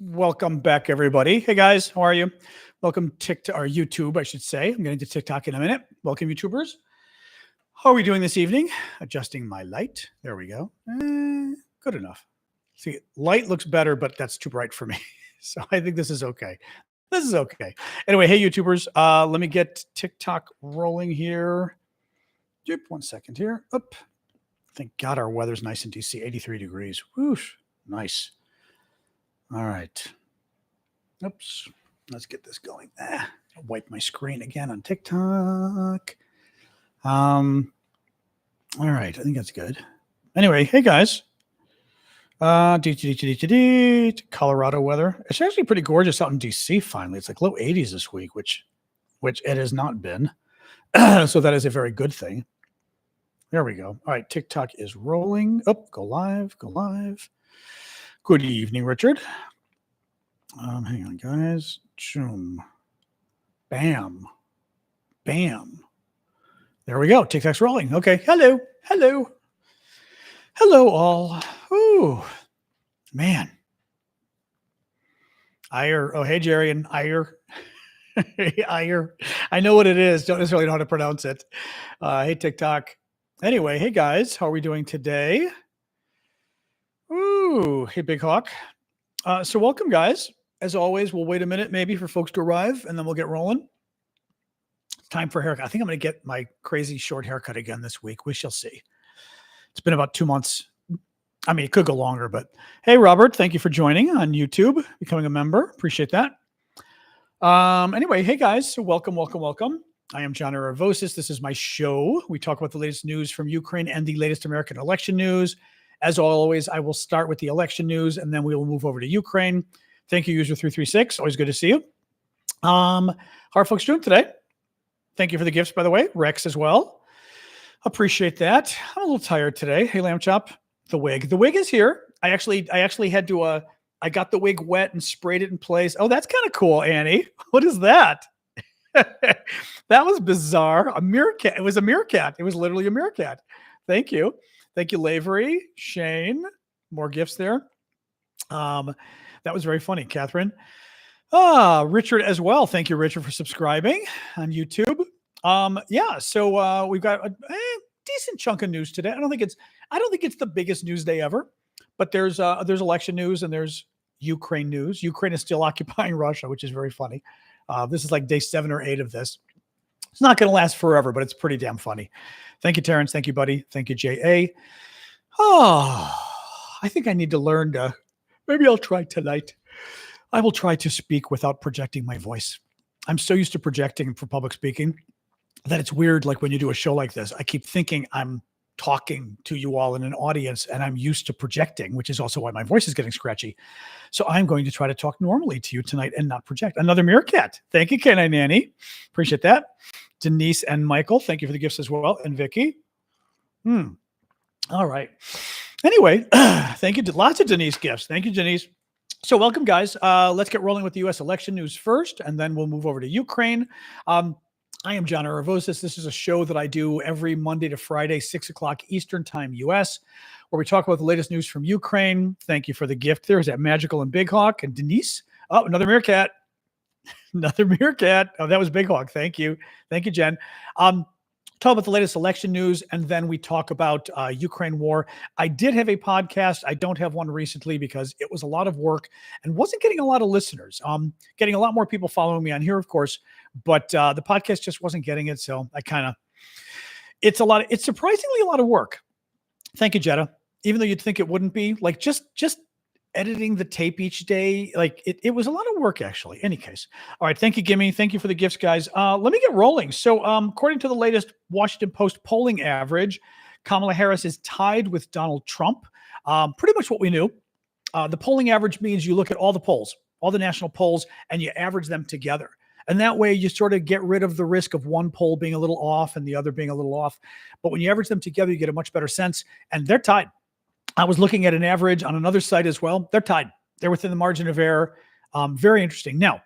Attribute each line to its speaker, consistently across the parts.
Speaker 1: Welcome back, everybody. Hey, guys, how are you? Welcome TikTok or YouTube, I should say. I'm getting to TikTok in a minute. Welcome, YouTubers. How are we doing this evening? Adjusting my light. There we go. Good enough. See, light looks better, but that's too bright for me. So I think this is okay. This is okay. Anyway, hey, YouTubers. Let me get TikTok rolling here. 1 second here. Up. Thank God our weather's nice in DC. 83 degrees. Whoosh. Nice. All right. Oops. Let's get this going. I'll wipe my screen again on TikTok. All right. I think that's good. Anyway, hey guys. Colorado weather. It's actually pretty gorgeous out in DC finally. It's like low 80s this week, which it has not been. So that is a very good thing. There we go. All right. TikTok is rolling. Oh, go live. Go live. Good evening, Richard. Hang on, guys. Zoom. Bam. Bam. There we go. TikTok's rolling. Okay. Hello. Hello. Hello, all. Ooh. Man. Ire. Oh, hey, Jerry and Ire. Ire. I know what it is. Don't necessarily know how to pronounce it. Hey, TikTok. Anyway, hey, guys. How are we doing today? Ooh, hey, Big Hawk. So welcome, guys. As always, we'll wait a minute maybe for folks to arrive, and then we'll get rolling. It's time for a haircut. I think I'm going to get my crazy short haircut again this week. We shall see. It's been about 2 months. I mean, it could go longer, but hey, Robert, thank you for joining on YouTube, becoming a member. Appreciate that. Anyway, hey, guys. So welcome, welcome, welcome. I am John Aravosis. This is my show. We talk about the latest news from Ukraine and the latest American election news. As always, I will start with the election news, and then we will move over to Ukraine. Thank you, user336. Always good to see you. How are folks doing today? Thank you for the gifts, by the way. Rex as well. Appreciate that. I'm a little tired today. Hey, Lamb Chop. The wig. The wig is here. I actually had to, I got the wig wet and sprayed it in place. Oh, that's kind of cool, Annie. What is that? That was bizarre. A meerkat. It was a meerkat. It was literally a meerkat. Thank you. Thank you, Lavery, Shane. More gifts there. That was very funny, Catherine. Richard as well. Thank you, Richard, for subscribing on YouTube. Yeah, so we've got a decent chunk of news today. I don't think it's the biggest news day ever, but there's election news and there's Ukraine news. Ukraine is still occupying Russia, which is very funny. This is like day 7 or 8 of this. It's not going to last forever, but it's pretty damn funny. Thank you, Terrence. Thank you, buddy. Thank you, J.A. Oh, I think I need to learn to, maybe I'll try tonight. I will try to speak without projecting my voice. I'm so used to projecting for public speaking that it's weird. Like when you do a show like this, I keep thinking I'm talking to you all in an audience and I'm used to projecting, which is also why my voice is getting scratchy. So I'm going to try to talk normally to you tonight and not project. Another meerkat. Thank you, Canine Nanny. Appreciate that. Denise and Michael, thank you for the gifts as well. And Vicky. All right. Anyway, thank you. Lots of Denise gifts. Thank you, Denise. So welcome, guys. Let's get rolling with the U.S. election news first, and then we'll move over to Ukraine. I am John Aravosis. This is a show that I do every Monday to Friday, 6 o'clock Eastern time, U.S., where we talk about the latest news from Ukraine. Thank you for the gift. There's that Magical and Big Hawk and Denise. Oh, another meerkat. Another meerkat. Oh, that was Big Hawk. Thank you. Thank you, Jen. Talk about the latest election news, and then we talk about Ukraine war. I did have a podcast. I don't have one recently because it was a lot of work and wasn't getting a lot of listeners. Getting a lot more people following me on here, of course, but the podcast just wasn't getting it. So it's surprisingly a lot of work. Thank you, Jetta. Even though you'd think it wouldn't be, like just editing the tape each day, like it was a lot of work, actually. Any case. All right. Thank you, Gimme. Thank you for the gifts, guys. Let me get rolling. So according to the latest Washington Post polling average, Kamala Harris is tied with Donald Trump. Pretty much what we knew. The polling average means you look at all the polls, all the national polls, and you average them together. And that way you sort of get rid of the risk of one poll being a little off and the other being a little off. But when you average them together, you get a much better sense. And they're tied. I was looking at an average on another site as well. They're tied. They're within the margin of error. Very interesting. Now,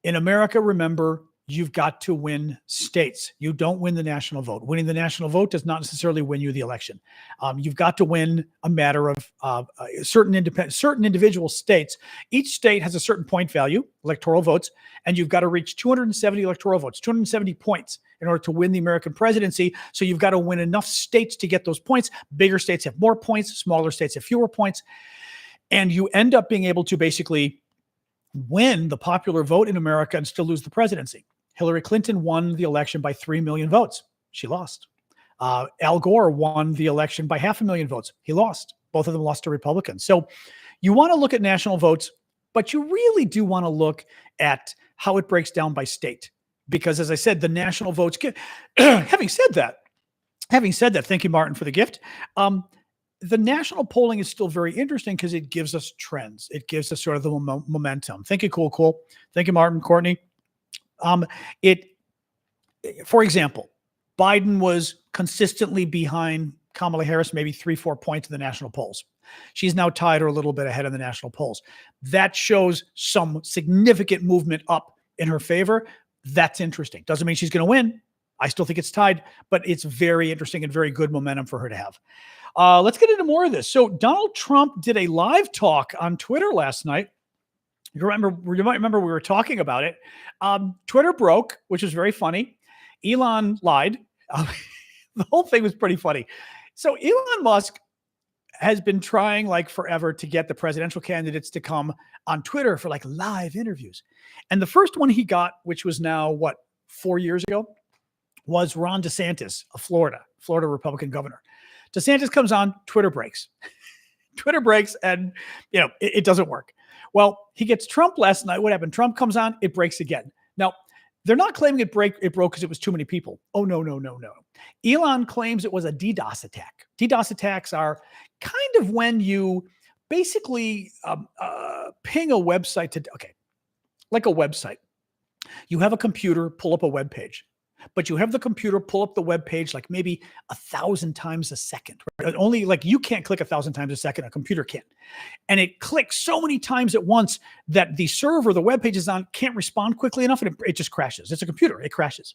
Speaker 1: in America, remember, you've got to win states. You don't win the national vote. Winning the national vote does not necessarily win you the election. You've got to win a matter of certain individual states. Each state has a certain point value, electoral votes, and you've got to reach 270 electoral votes, 270 points in order to win the American presidency. So you've got to win enough states to get those points. Bigger states have more points, smaller states have fewer points. And you end up being able to basically win the popular vote in America and still lose the presidency. Hillary Clinton won the election by 3 million votes. She lost. Al Gore won the election by 500,000 votes. He lost. Both of them lost to Republicans. So you want to look at national votes, but you really do want to look at how it breaks down by state. Because as I said, the national votes get, having said that, thank you, Martin, for the gift. The national polling is still very interesting because it gives us trends. It gives us sort of the momentum. Thank you, cool. Thank you, Martin, Courtney. For example, Biden was consistently behind Kamala Harris, maybe 3-4 points in the national polls. She's now tied or a little bit ahead in the national polls. That shows some significant movement up in her favor. That's interesting. Doesn't mean she's going to win. I still think it's tied, but it's very interesting and very good momentum for her to have. Let's get into more of this. So Donald Trump did a live talk on Twitter last night. You might remember we were talking about it. Twitter broke, which was very funny. Elon lied. The whole thing was pretty funny. So Elon Musk has been trying like forever to get the presidential candidates to come on Twitter for like live interviews. And the first one he got, which was now 4 years ago, was Ron DeSantis of Florida Republican governor. DeSantis comes on, Twitter breaks. Twitter breaks and, it doesn't work. Well, he gets Trump last night. What happened? Trump comes on, it breaks again. Now, they're not claiming it broke because it was too many people. Oh, no. Elon claims it was a DDoS attack. DDoS attacks are kind of when you basically ping a website like a website. You have a computer pull up a web page, but you have the computer pull up the web page like maybe 1,000 times a second. Right? Only like you can't click 1,000 times a second, a computer can. And it clicks so many times at once that the server the web page is on can't respond quickly enough, and it just crashes. It's a computer, it crashes.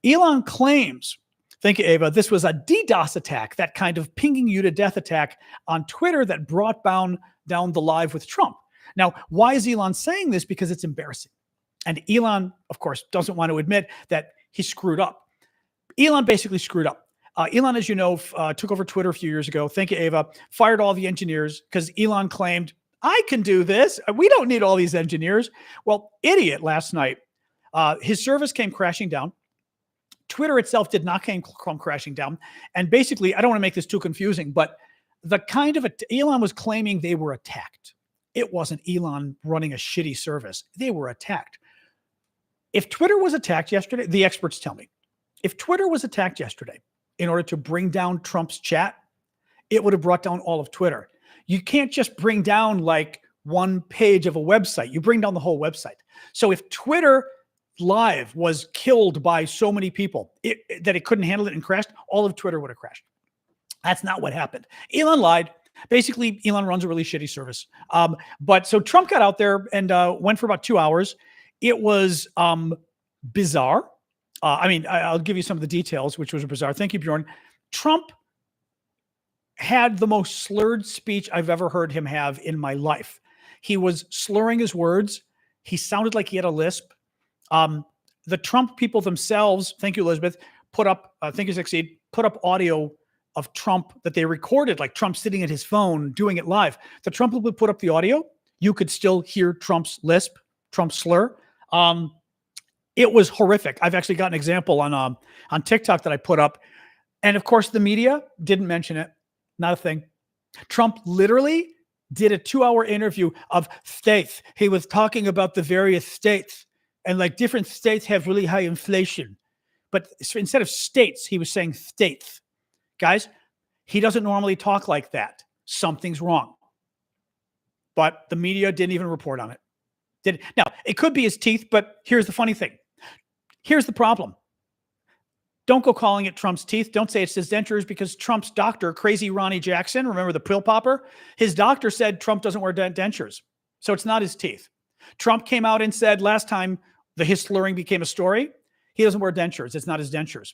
Speaker 1: Elon claims, thank you, Ava, this was a DDoS attack, that kind of pinging you to death attack on Twitter that brought down the live with Trump. Now, why is Elon saying this? Because it's embarrassing. And Elon, of course, doesn't want to admit that he screwed up. Elon basically screwed up. Elon, as you know, took over Twitter a few years ago. Thank you, Ava. Fired all the engineers because Elon claimed, I can do this. We don't need all these engineers. Well, idiot last night. His service came crashing down. Twitter itself did not come crashing down. And basically, I don't want to make this too confusing, but the kind of Elon was claiming they were attacked. It wasn't Elon running a shitty service. They were attacked. If Twitter was attacked yesterday, the experts tell me, if Twitter was attacked yesterday in order to bring down Trump's chat, it would have brought down all of Twitter. You can't just bring down like one page of a website. You bring down the whole website. So if Twitter Live was killed by so many people that it couldn't handle it and crashed, all of Twitter would have crashed. That's not what happened. Elon lied. Basically, Elon runs a really shitty service. But so Trump got out there and went for about 2 hours. It was bizarre. I'll give you some of the details, which was bizarre. Thank you, Bjorn. Trump had the most slurred speech I've ever heard him have in my life. He was slurring his words. He sounded like he had a lisp. The Trump people themselves, thank you, Elizabeth, put up, thank you, Succeed, put up audio of Trump that they recorded, like Trump sitting at his phone doing it live. The Trump people put up the audio. You could still hear Trump's lisp, Trump's slur. It was horrific. I've actually got an example on TikTok that I put up. And of course, the media didn't mention it. Not a thing. Trump literally did a 2-hour interview of states. He was talking about the various states and like different states have really high inflation. But instead of states, he was saying states. Guys, he doesn't normally talk like that. Something's wrong. But the media didn't even report on it. Now, it could be his teeth, but here's the funny thing. Here's the problem. Don't go calling it Trump's teeth. Don't say it's his dentures because Trump's doctor, crazy Ronnie Jackson, remember the pill popper? His doctor said Trump doesn't wear dentures. So it's not his teeth. Trump came out and said last time his slurring became a story. He doesn't wear dentures. It's not his dentures.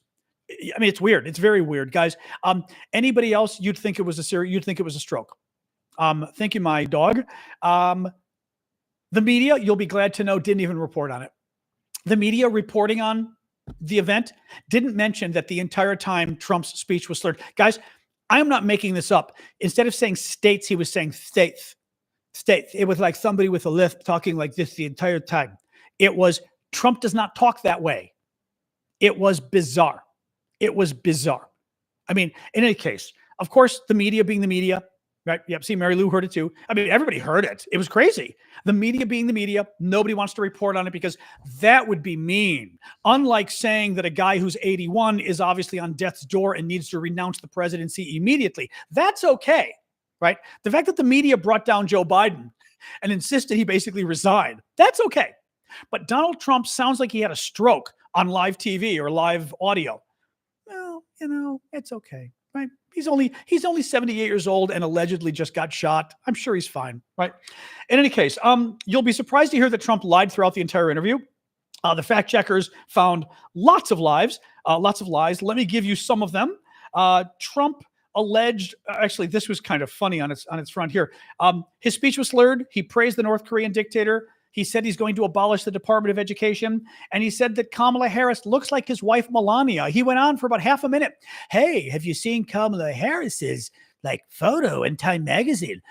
Speaker 1: I mean, it's weird. It's very weird, guys. Anybody else, you'd think it was a stroke. Thank you, my dog. The media, you'll be glad to know, didn't even report on it. The media reporting on the event didn't mention that the entire time Trump's speech was slurred. Guys, I am not making this up. Instead of saying states, he was saying states. States. It was like somebody with a lisp talking like this the entire time. It was, Trump does not talk that way. It was bizarre. It was bizarre. I mean, in any case, of course, the media being the media, right? Yep. See, Mary Lou heard it too. I mean, everybody heard it. It was crazy. The media being the media, nobody wants to report on it because that would be mean. Unlike saying that a guy who's 81 is obviously on death's door and needs to renounce the presidency immediately. That's okay, right? The fact that the media brought down Joe Biden and insisted he basically resign, that's okay. But Donald Trump sounds like he had a stroke on live TV or live audio. Well, it's okay, right? He's only 78 years old and allegedly just got shot. I'm sure he's fine, right? In any case, you'll be surprised to hear that Trump lied throughout the entire interview. The fact checkers found lots of lies. Let me give you some of them. Trump alleged, actually, this was kind of funny on its front here. His speech was slurred. He praised the North Korean dictator. He said he's going to abolish the Department of Education. And he said that Kamala Harris looks like his wife, Melania. He went on for about half a minute. Hey, have you seen Kamala Harris's photo in Time magazine?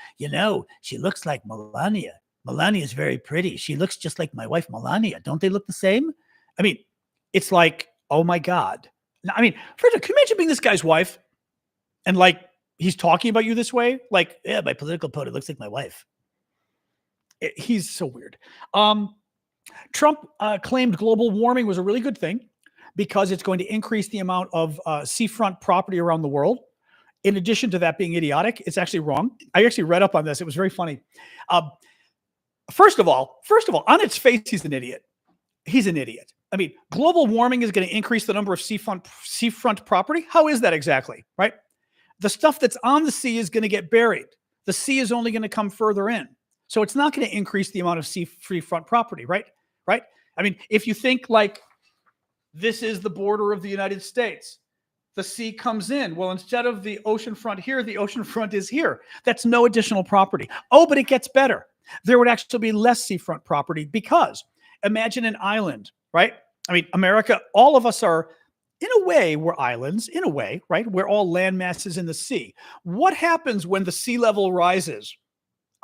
Speaker 1: She looks like Melania. Melania's very pretty. She looks just like my wife, Melania. Don't they look the same? I mean, it's like, oh my God. I mean, first of all, can you imagine being this guy's wife? And he's talking about you this way? Yeah, my political opponent looks like my wife. He's so weird. Trump claimed global warming was a really good thing because it's going to increase the amount of seafront property around the world. In addition to that being idiotic, it's actually wrong. I actually read up on this. It was very funny. First of all, on its face, he's an idiot. He's an idiot. I mean, global warming is going to increase the number of seafront property. How is that exactly, right? The stuff that's on the sea is going to get buried. The sea is only going to come further in. So it's not going to increase the amount of seafront property, right? Right? I mean, if you think this is the border of the United States, the sea comes in. Well, instead of the ocean front here, the ocean front is here. That's no additional property. Oh, but it gets better. There would actually be less seafront property because imagine an island, right? I mean, America, all of us are, in a way, we're islands, in a way, right? We're all land masses in the sea. What happens when the sea level rises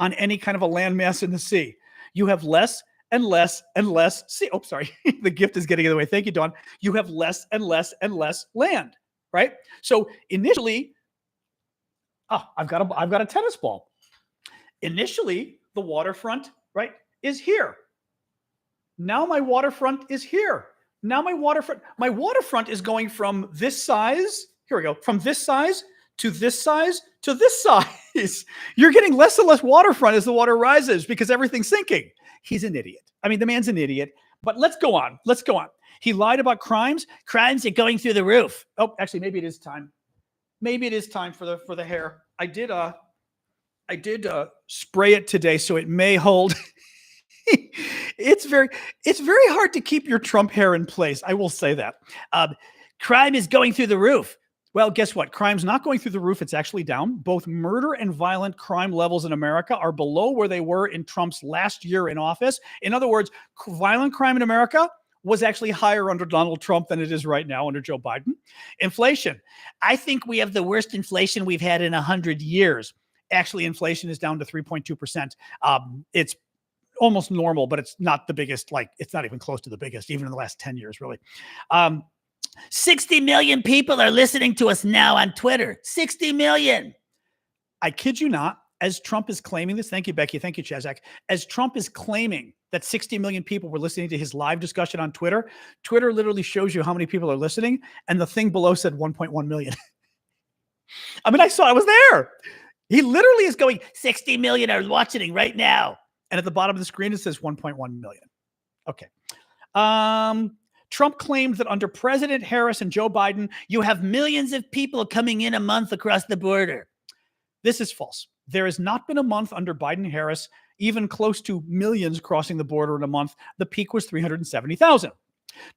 Speaker 1: on any kind of a landmass in the sea? You have less and less and less sea. Oh, sorry. The gift is getting in the way. Thank you, Dawn. You have less and less and less land, right? So initially, I've got a tennis ball. Initially, the waterfront, right, is here. Now my waterfront is here. Now my waterfront is going from this size. Here we go. From this size to this size to this size. You're getting less and less waterfront as the water rises because everything's sinking. He's an idiot. I mean, the man's an idiot. But let's go on. He lied about crimes. Crimes are going through the roof. Oh, actually, maybe it is time. Maybe it is time for the hair. I did spray it today, so it may hold. It's very hard to keep your Trump hair in place. I will say that. Crime is going through the roof. Well, guess what? Crime's not going through the roof. It's actually down. Both murder and violent crime levels in America are below where they were in Trump's last year in office. In other words, violent crime in America was actually higher under Donald Trump than it is right now under Joe Biden. Inflation. I think we have the worst inflation we've had in 100 years. Actually, inflation is down to 3.2%. It's almost normal, but it's not the biggest. It's not even close to the biggest, even in the last 10 years, really. 60 million people are listening to us now on Twitter. 60 million. I kid you not, as Trump is claiming this, thank you, Becky, thank you, Chazak, as Trump is claiming that 60 million people were listening to his live discussion on Twitter, Twitter literally shows you how many people are listening, and the thing below said 1.1 million. I mean, I was there. He literally is going, 60 million are watching right now. And at the bottom of the screen, it says 1.1 million. Okay. Trump claimed that under President Harris and Joe Biden, you have millions of people coming in a month across the border. This is false. There has not been a month under Biden-Harris even close to millions crossing the border in a month. The peak was 370,000.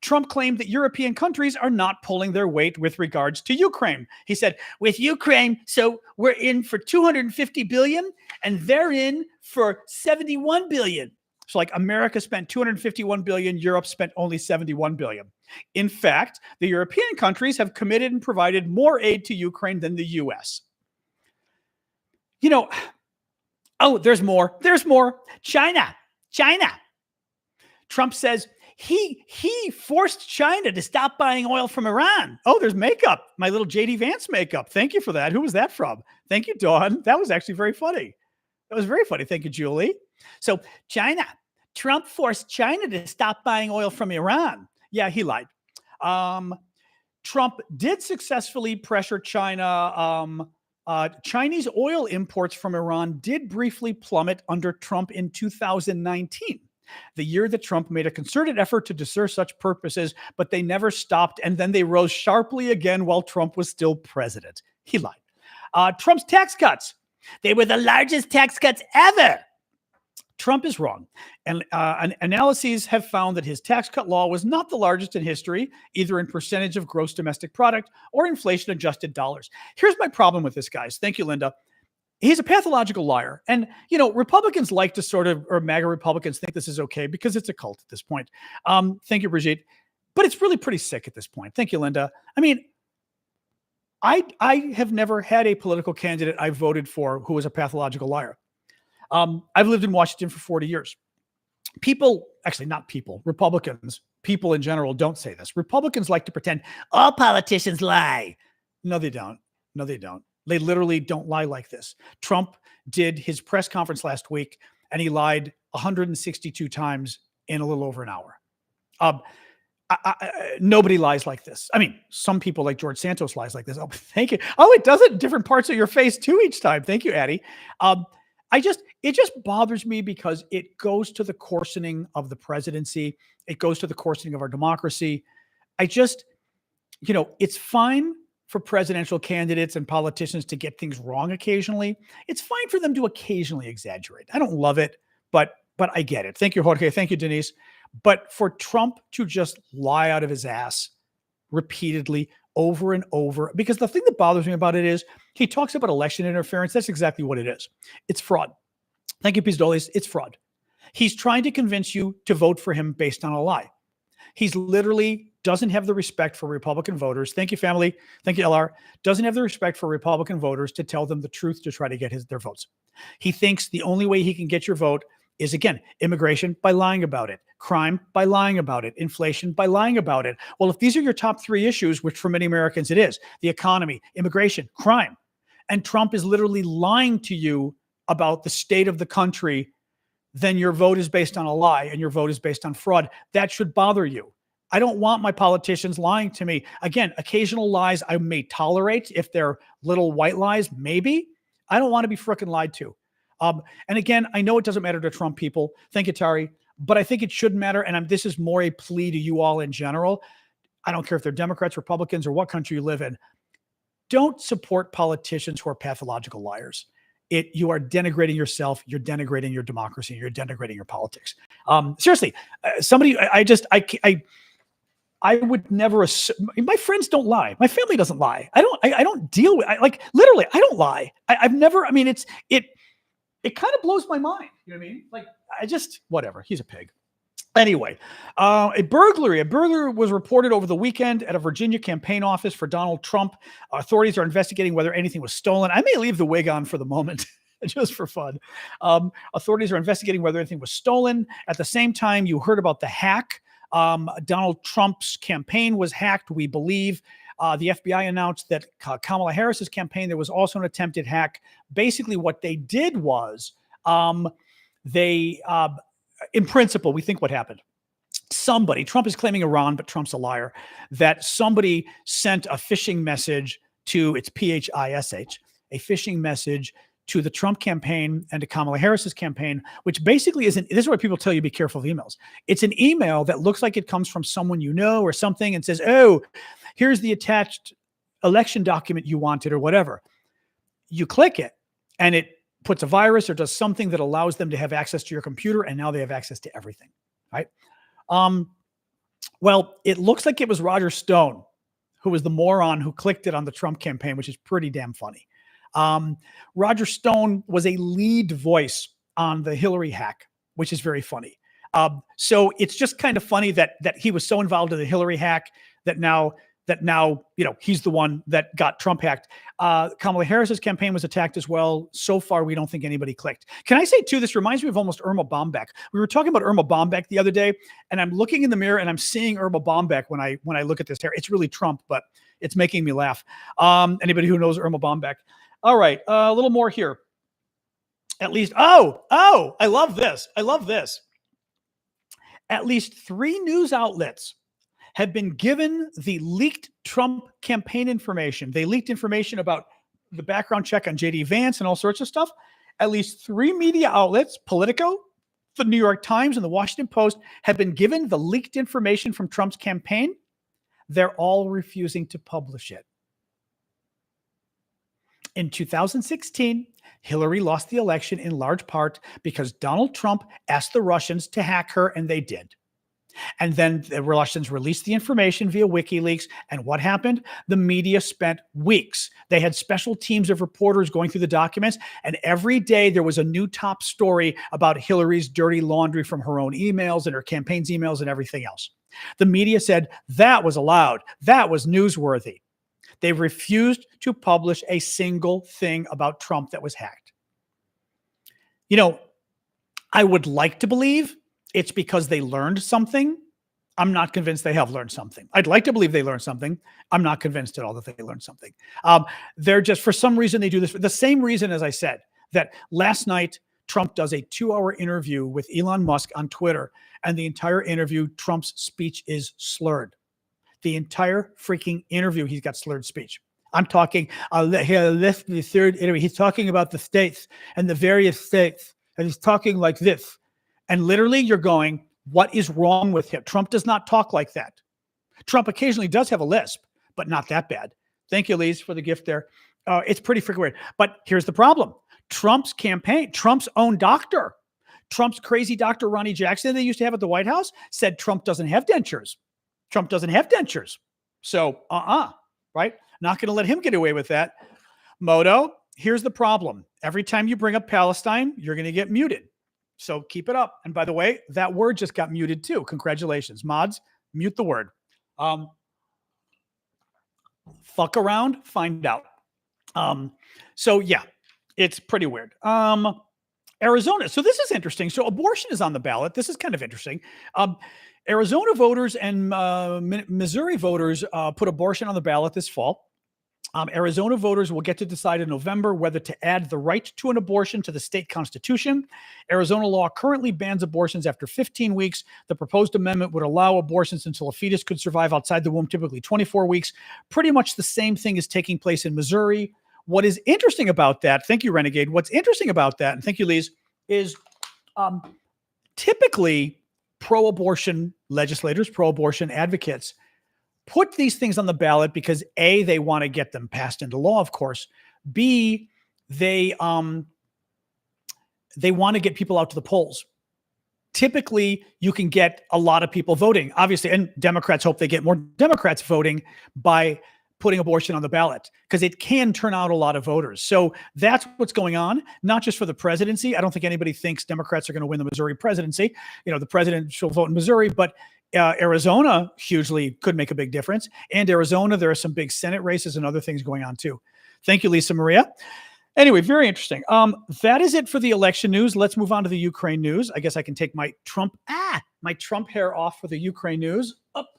Speaker 1: Trump claimed that European countries are not pulling their weight with regards to Ukraine. He said, with Ukraine, so we're in for 250 billion and they're in for 71 billion. So like America spent 251 billion, Europe spent only 71 billion. In fact, the European countries have committed and provided more aid to Ukraine than the US. You know, oh, there's more. There's more. China. Trump says he forced China to stop buying oil from Iran. Oh, there's makeup. My little JD Vance makeup. Thank you for that. Who was that from? Thank you, Dawn. That was actually very funny. That was very funny. Thank you, Julie. So Trump forced China to stop buying oil from Iran. Yeah, he lied. Trump did successfully pressure China. Chinese oil imports from Iran did briefly plummet under Trump in 2019, the year that Trump made a concerted effort to deter such purposes, but they never stopped, and then they rose sharply again while Trump was still president. He lied. Trump's tax cuts. They were the largest tax cuts ever. Trump is wrong. And analyses have found that his tax cut law was not the largest in history, either in percentage of gross domestic product or inflation-adjusted dollars. Here's my problem with this, guys. Thank you, Linda. He's a pathological liar. And, you know, Republicans like to sort of, or MAGA Republicans think this is okay because it's a cult at this point. Thank you, Brigitte. But it's really pretty sick at this point. Thank you, Linda. I mean, I have never had a political candidate I voted for who was a pathological liar. I've lived in Washington for 40 years. Republicans, people in general don't say this. Republicans like to pretend all politicians lie. No, they don't. No, they don't. They literally don't lie like this. Trump did his press conference last week, and he lied 162 times in a little over an hour. Nobody lies like this. I mean, some people like George Santos lies like this. Oh, thank you. Oh, it does it in different parts of your face too each time. Thank you, Addie. It just bothers me because it goes to the coarsening of the presidency. It goes to the coarsening of our democracy. It's fine for presidential candidates and politicians to get things wrong occasionally. It's fine for them to occasionally exaggerate. I don't love it, but I get it. Thank you, Jorge. Thank you, Denise. But for Trump to just lie out of his ass repeatedly over and over, because the thing that bothers me about it is he talks about election interference. That's exactly what it is. It's fraud. Thank you, Pizdolis. It's fraud. He's trying to convince you to vote for him based on a lie. He's literally doesn't have the respect for Republican voters. Thank you, family. Thank you, LR. Doesn't have the respect for Republican voters to tell them the truth to try to get their votes. He thinks the only way he can get your vote is, again, immigration by lying about it, crime by lying about it, inflation by lying about it. Well, if these are your top three issues, which for many Americans it is, the economy, immigration, crime, and Trump is literally lying to you about the state of the country, then your vote is based on a lie and your vote is based on fraud. That should bother you. I don't want my politicians lying to me. Again, occasional lies I may tolerate if they're little white lies, maybe. I don't want to be frickin' lied to. And again, I know it doesn't matter to Trump people. Thank you, Tari. But I think it should matter. And this is more a plea to you all in general. I don't care if they're Democrats, Republicans, or what country you live in. Don't support politicians who are pathological liars. You are denigrating yourself. You're denigrating your democracy. You're denigrating your politics. Seriously, I would never assume. My friends don't lie. My family doesn't lie. I don't deal with. Literally, I don't lie. I've never. I mean, it kind of blows my mind. You know what I mean? Whatever. He's a pig. Anyway, a burglary was reported over the weekend at a Virginia campaign office for Donald Trump. Authorities are investigating whether anything was stolen. I may leave the wig on for the moment, just for fun. Authorities are investigating whether anything was stolen. At the same time, you heard about the hack. Donald Trump's campaign was hacked, we believe. The FBI announced that Kamala Harris's campaign, there was also an attempted hack. Basically, what they did was in principle, we think what happened. Trump is claiming Iran, but Trump's a liar, that somebody sent a phishing message to, it's PHISH, a phishing message to the Trump campaign and to Kamala Harris's campaign, which basically this is what people tell you, be careful of emails. It's an email that looks like it comes from someone you know or something and says, oh, here's the attached election document you wanted or whatever. You click it and it puts a virus or does something that allows them to have access to your computer, and now they have access to everything, right? Well, it looks like it was Roger Stone who was the moron who clicked it on the Trump campaign, which is pretty damn funny. Roger Stone was a lead voice on the Hillary hack, which is very funny. So it's just kind of funny that he was so involved in the Hillary hack that now he's the one that got Trump hacked. Kamala Harris's campaign was attacked as well. So far, we don't think anybody clicked. Can I say too? This reminds me of almost Irma Bombeck. We were talking about Irma Bombeck the other day, and I'm looking in the mirror and I'm seeing Irma Bombeck when I look at this hair. It's really Trump, but it's making me laugh. Anybody who knows Irma Bombeck. All right, a little more here. At least, I love this. I love this. At least 3 news outlets have been given the leaked Trump campaign information. They leaked information about the background check on J.D. Vance and all sorts of stuff. At least 3 media outlets, Politico, the New York Times, and the Washington Post, have been given the leaked information from Trump's campaign. They're all refusing to publish it. In 2016, Hillary lost the election in large part because Donald Trump asked the Russians to hack her, and they did. And then the Russians released the information via WikiLeaks. And what happened? The media spent weeks. They had special teams of reporters going through the documents. And every day there was a new top story about Hillary's dirty laundry from her own emails and her campaign's emails and everything else. The media said that was allowed. That was newsworthy. They refused to publish a single thing about Trump that was hacked. You know, I would like to believe it's because they learned something. I'm not convinced they have learned something. I'd like to believe they learned something. I'm not convinced at all that they learned something. They're just, for some reason, they do this. For the same reason, as I said, that last night, Trump does a 2-hour interview with Elon Musk on Twitter. And the entire interview, Trump's speech is slurred. The entire freaking interview, he's got slurred speech. I'm talking, the third interview, he's talking about the states and the various states. And he's talking like this. And literally you're going, what is wrong with him? Trump does not talk like that. Trump occasionally does have a lisp, but not that bad. Thank you, Lise, for the gift there. It's pretty freaking weird. But here's the problem. Trump's campaign, Trump's own doctor, Trump's crazy doctor, Ronnie Jackson, they used to have at the White House, said Trump doesn't have dentures. Trump doesn't have dentures. So, right? Not going to let him get away with that. Moto, here's the problem. Every time you bring up Palestine, you're going to get muted. So keep it up. And by the way, that word just got muted too. Congratulations. Mods, mute the word. Fuck around, find out. So yeah, it's pretty weird. Arizona. So this is interesting. So abortion is on the ballot. This is kind of interesting. Arizona voters and Missouri voters put abortion on the ballot this fall. Arizona voters will get to decide in November whether to add the right to an abortion to the state constitution. Arizona law currently bans abortions after 15 weeks. The proposed amendment would allow abortions until a fetus could survive outside the womb, typically 24 weeks. Pretty much the same thing is taking place in Missouri. What is interesting about that, thank you, Renegade. What's interesting about that, and thank you, Lise, is typically pro-abortion legislators, pro-abortion advocates put these things on the ballot because A, they want to get them passed into law, of course. B, they want to get people out to the polls. Typically, you can get a lot of people voting, obviously, and Democrats hope they get more Democrats voting by putting abortion on the ballot because it can turn out a lot of voters. So that's what's going on, not just for the presidency. I don't think anybody thinks Democrats are going to win the Missouri presidency. You know, the president will vote in Missouri, but Arizona hugely could make a big difference. And Arizona, there are some big Senate races and other things going on too. Thank you, Lisa Maria. Anyway, very interesting. That is it for the election news. Let's move on to the Ukraine news. I guess I can take my Trump hair off for the Ukraine news. Up.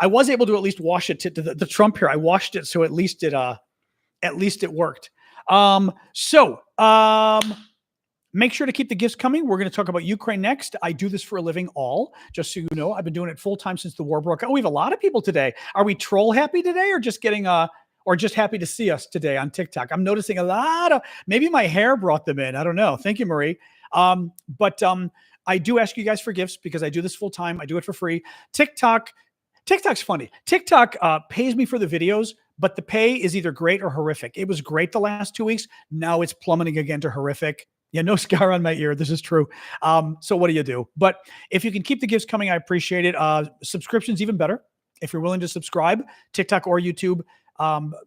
Speaker 1: I was able to at least wash it to the Trump hair. I washed it, so at least it worked. Make sure to keep the gifts coming. We're going to talk about Ukraine next. I do this for a living, just so you know. I've been doing it full time since the war broke out. We have a lot of people today. Are we troll happy today, or just getting or just happy to see us today on TikTok? I'm noticing a lot of, maybe my hair brought them in. I don't know. Thank you, Marie. But I do ask you guys for gifts because I do this full time. I do it for free. TikTok's funny. TikTok pays me for the videos, but the pay is either great or horrific. It was great the last 2 weeks. Now it's plummeting again to horrific. Yeah, no scar on my ear. This is true. So what do you do? But if you can keep the gifts coming, I appreciate it. Subscriptions even better. If you're willing to subscribe, TikTok or YouTube,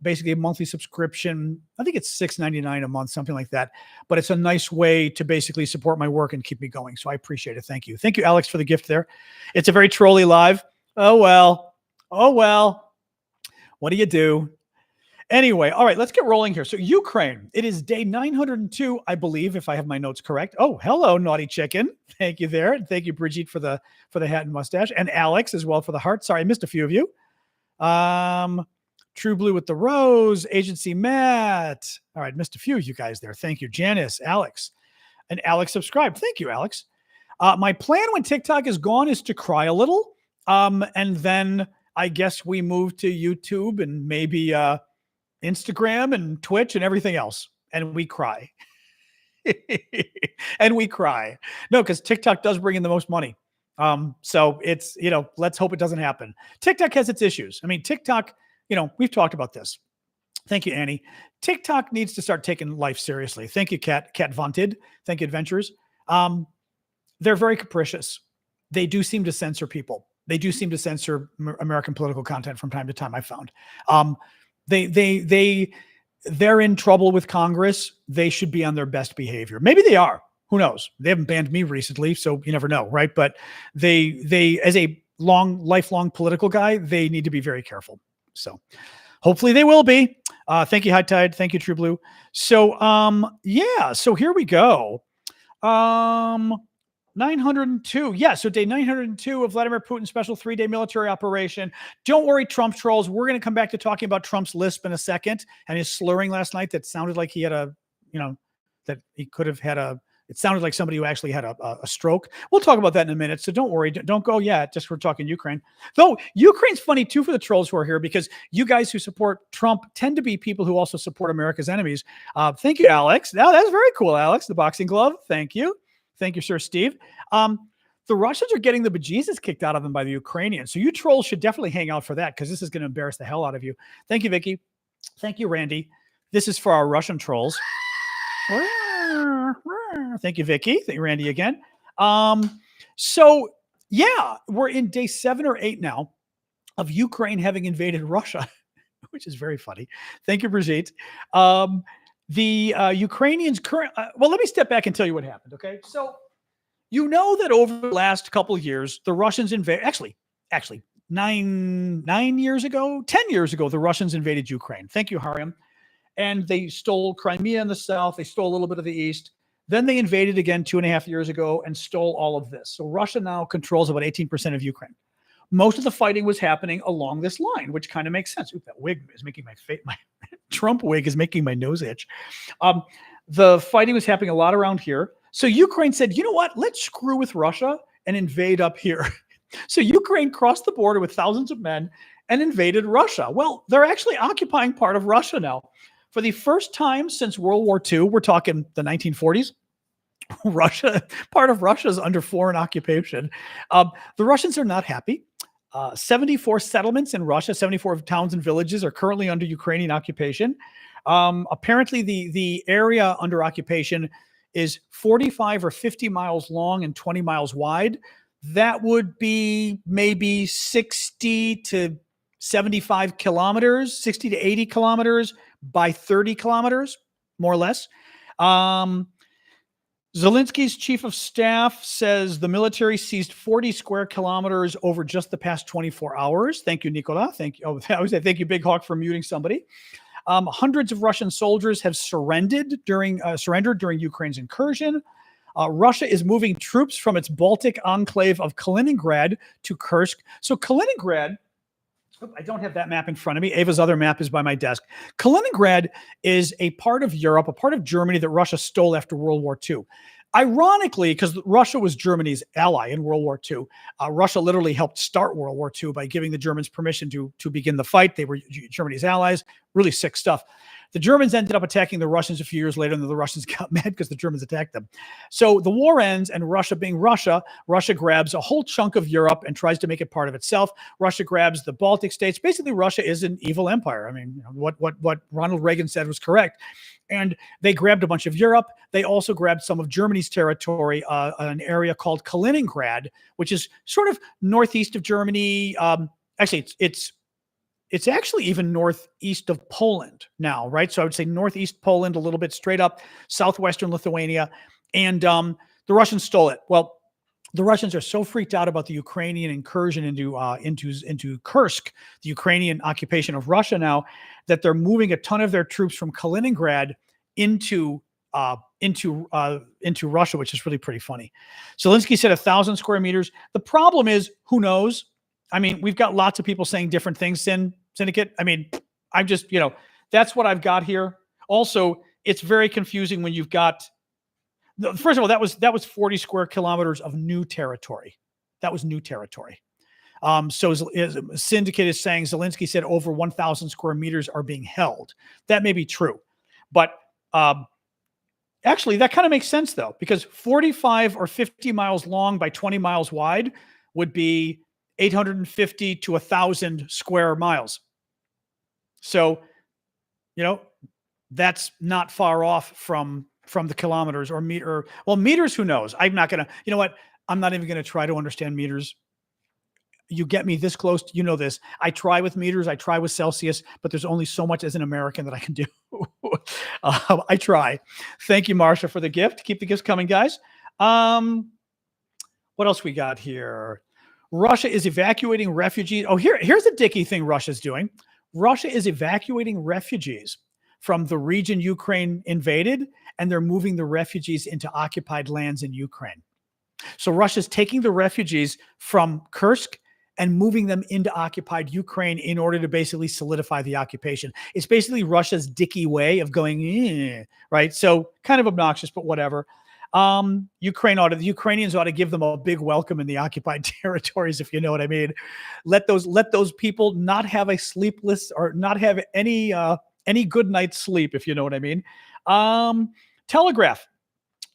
Speaker 1: basically a monthly subscription. I think it's $6.99 a month, something like that. But it's a nice way to basically support my work and keep me going. So I appreciate it. Thank you. Thank you, Alex, for the gift there. It's a very trolly live. Oh, well. Oh, well. What do you do? Anyway, all right, let's get rolling here. So Ukraine, it is day 902, I believe, if I have my notes correct. Oh, hello, Naughty Chicken. Thank you there. And thank you, Brigitte, for the hat and mustache. And Alex as well for the heart. Sorry, I missed a few of you. True Blue with the rose. Agency Matt. All right, missed a few of you guys there. Thank you, Janice, Alex. And Alex subscribed. Thank you, Alex. My plan when TikTok is gone is to cry a little. And then I guess we move to YouTube and maybe Instagram and Twitch and everything else. And we cry. And we cry. No, because TikTok does bring in the most money. So it's, let's hope it doesn't happen. TikTok has its issues. I mean, TikTok, we've talked about this. Thank you, Annie. TikTok needs to start taking life seriously. Thank you, Cat Vaunted. Thank you, Adventures. They're very capricious. They do seem to censor people. They do seem to censor American political content from time to time, I found. They're in trouble with Congress. They should be on their best behavior. Maybe they are. Who knows? They haven't banned me recently, so you never know, right? But they as a lifelong political guy, they need to be very careful. So hopefully they will be. Thank you, High Tide. Thank you, True Blue. So so here we go. 902. Yeah, so day 902 of Vladimir Putin's special 3-day military operation. Don't worry, Trump trolls. We're going to come back to talking about Trump's lisp in a second and his slurring last night that sounded like he had that he could have had it sounded like somebody who actually had a stroke. We'll talk about that in a minute. So don't worry. Don't go yet. Just we're talking Ukraine. Though Ukraine's funny too for the trolls who are here because you guys who support Trump tend to be people who also support America's enemies. Thank you, Alex. Now that's very cool, Alex. The boxing glove. Thank you. Thank you, Sir Steve. The Russians are getting the bejesus kicked out of them by the Ukrainians. So you trolls should definitely hang out for that because this is going to embarrass the hell out of you. Thank you, Vicky. Thank you, Randy. This is for our Russian trolls. Thank you, Vicky. Thank you, Randy, again. So, yeah, we're in day 7 or 8 now of Ukraine having invaded Russia, which is very funny. Thank you, Brigitte. The Ukrainians well, let me step back and tell you what happened, okay? So, you know that over the last couple of years, the Russians invaded, actually, 9 years ago, 10 years ago, the Russians invaded Ukraine. Thank you, Hariam. And they stole Crimea in the south. They stole a little bit of the east. Then they invaded again 2.5 years ago and stole all of this. So Russia now controls about 18% of Ukraine. Most of the fighting was happening along this line, which kind of makes sense. Ooh, that wig is making my Trump wig is making my nose itch. The fighting was happening a lot around here. So Ukraine said, you know what? Let's screw with Russia and invade up here. So Ukraine crossed the border with thousands of men and invaded Russia. Well, they're actually occupying part of Russia now. For the first time since World War II, we're talking the 1940s, part of Russia is under foreign occupation. The Russians are not happy. 74 settlements in Russia, 74 towns and villages are currently under Ukrainian occupation. Apparently, the area under occupation is 45 or 50 miles long and 20 miles wide. That would be maybe 60 to 75 kilometers, 60 to 80 kilometers by 30 kilometers, more or less. Zelensky's chief of staff says the military seized 40 square kilometers over just the past 24 hours. Thank you, Nicola. Thank you. Oh, I would say thank you, Big Hawk, for muting somebody. Hundreds of Russian soldiers have surrendered during Ukraine's incursion. Russia is moving troops from its Baltic enclave of Kaliningrad to Kursk. So Kaliningrad, I don't have that map in front of me. Ava's other map is by my desk. Kaliningrad is a part of Europe, a part of Germany that Russia stole after World War II. Ironically, because Russia was Germany's ally in World War II, Russia literally helped start World War II by giving the Germans permission to begin the fight. They were Germany's allies. Really sick stuff. The Germans ended up attacking the Russians a few years later, and the Russians got mad because the Germans attacked them. So the war ends, and Russia being Russia, Russia grabs a whole chunk of Europe and tries to make it part of itself. Russia grabs the Baltic states. Basically, Russia is an evil empire. I mean, what Ronald Reagan said was correct. And they grabbed a bunch of Europe. They also grabbed some of Germany's territory, an area called Kaliningrad, which is sort of northeast of Germany. Actually, it's actually even northeast of Poland now, right? So I would say northeast Poland, a little bit straight up, southwestern Lithuania. And the Russians stole it. Well, the Russians are so freaked out about the Ukrainian incursion into Kursk, the Ukrainian occupation of Russia now, that they're moving a ton of their troops from Kaliningrad into Russia, which is really pretty funny. Zelensky said 1,000 square meters. The problem is, who knows? I mean, we've got lots of people saying different things, Syndicate. I mean, I'm just, that's what I've got here. Also, it's very confusing when you've got, first of all, that was 40 square kilometers of new territory. That was new territory. So Syndicate is saying Zelensky said over 1,000 square meters are being held. That may be true. But actually, that kind of makes sense, though, because 45 or 50 miles long by 20 miles wide would be 850 to 1,000 square miles. So, that's not far off from the kilometers or meter. Well, meters, who knows? I'm not going to, I'm not even going to try to understand meters. You get me this close, this. I try with meters, I try with Celsius, but there's only so much as an American that I can do. I try. Thank you, Marsha, for the gift. Keep the gifts coming, guys. What else we got here? Russia is evacuating refugees. Oh, here's the dicky thing Russia's doing. Russia is evacuating refugees from the region Ukraine invaded, and they're moving the refugees into occupied lands in Ukraine. So Russia's taking the refugees from Kursk and moving them into occupied Ukraine in order to basically solidify the occupation. It's basically Russia's dicky way of going, right? So kind of obnoxious, but whatever. The Ukrainians ought to give them a big welcome in the occupied territories, if you know what I mean. Let those people not have a sleepless or not have any good night's sleep, if you know what I mean. Telegraph.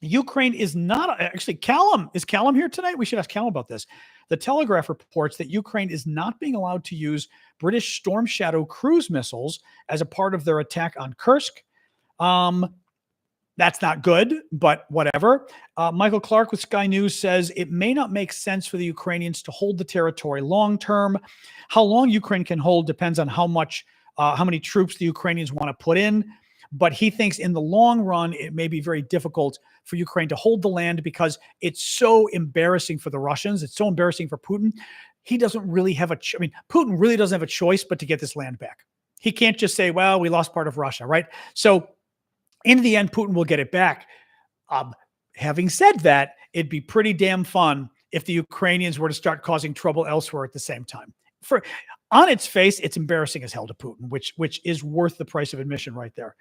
Speaker 1: Ukraine is not actually Callum. Is Callum here tonight? We should ask Callum about this. The Telegraph reports that Ukraine is not being allowed to use British Storm Shadow cruise missiles as a part of their attack on Kursk. That's not good, but whatever. Michael Clark with Sky News says it may not make sense for the Ukrainians to hold the territory long term. How long Ukraine can hold depends on how many troops the Ukrainians want to put in. But he thinks in the long run, it may be very difficult for Ukraine to hold the land because it's so embarrassing for the Russians. It's so embarrassing for Putin. He doesn't really have Putin really doesn't have a choice but to get this land back. He can't just say, well, we lost part of Russia, right? So in the end, Putin will get it back. Having said that, it'd be pretty damn fun if the Ukrainians were to start causing trouble elsewhere at the same time. On its face, it's embarrassing as hell to Putin, which is worth the price of admission right there.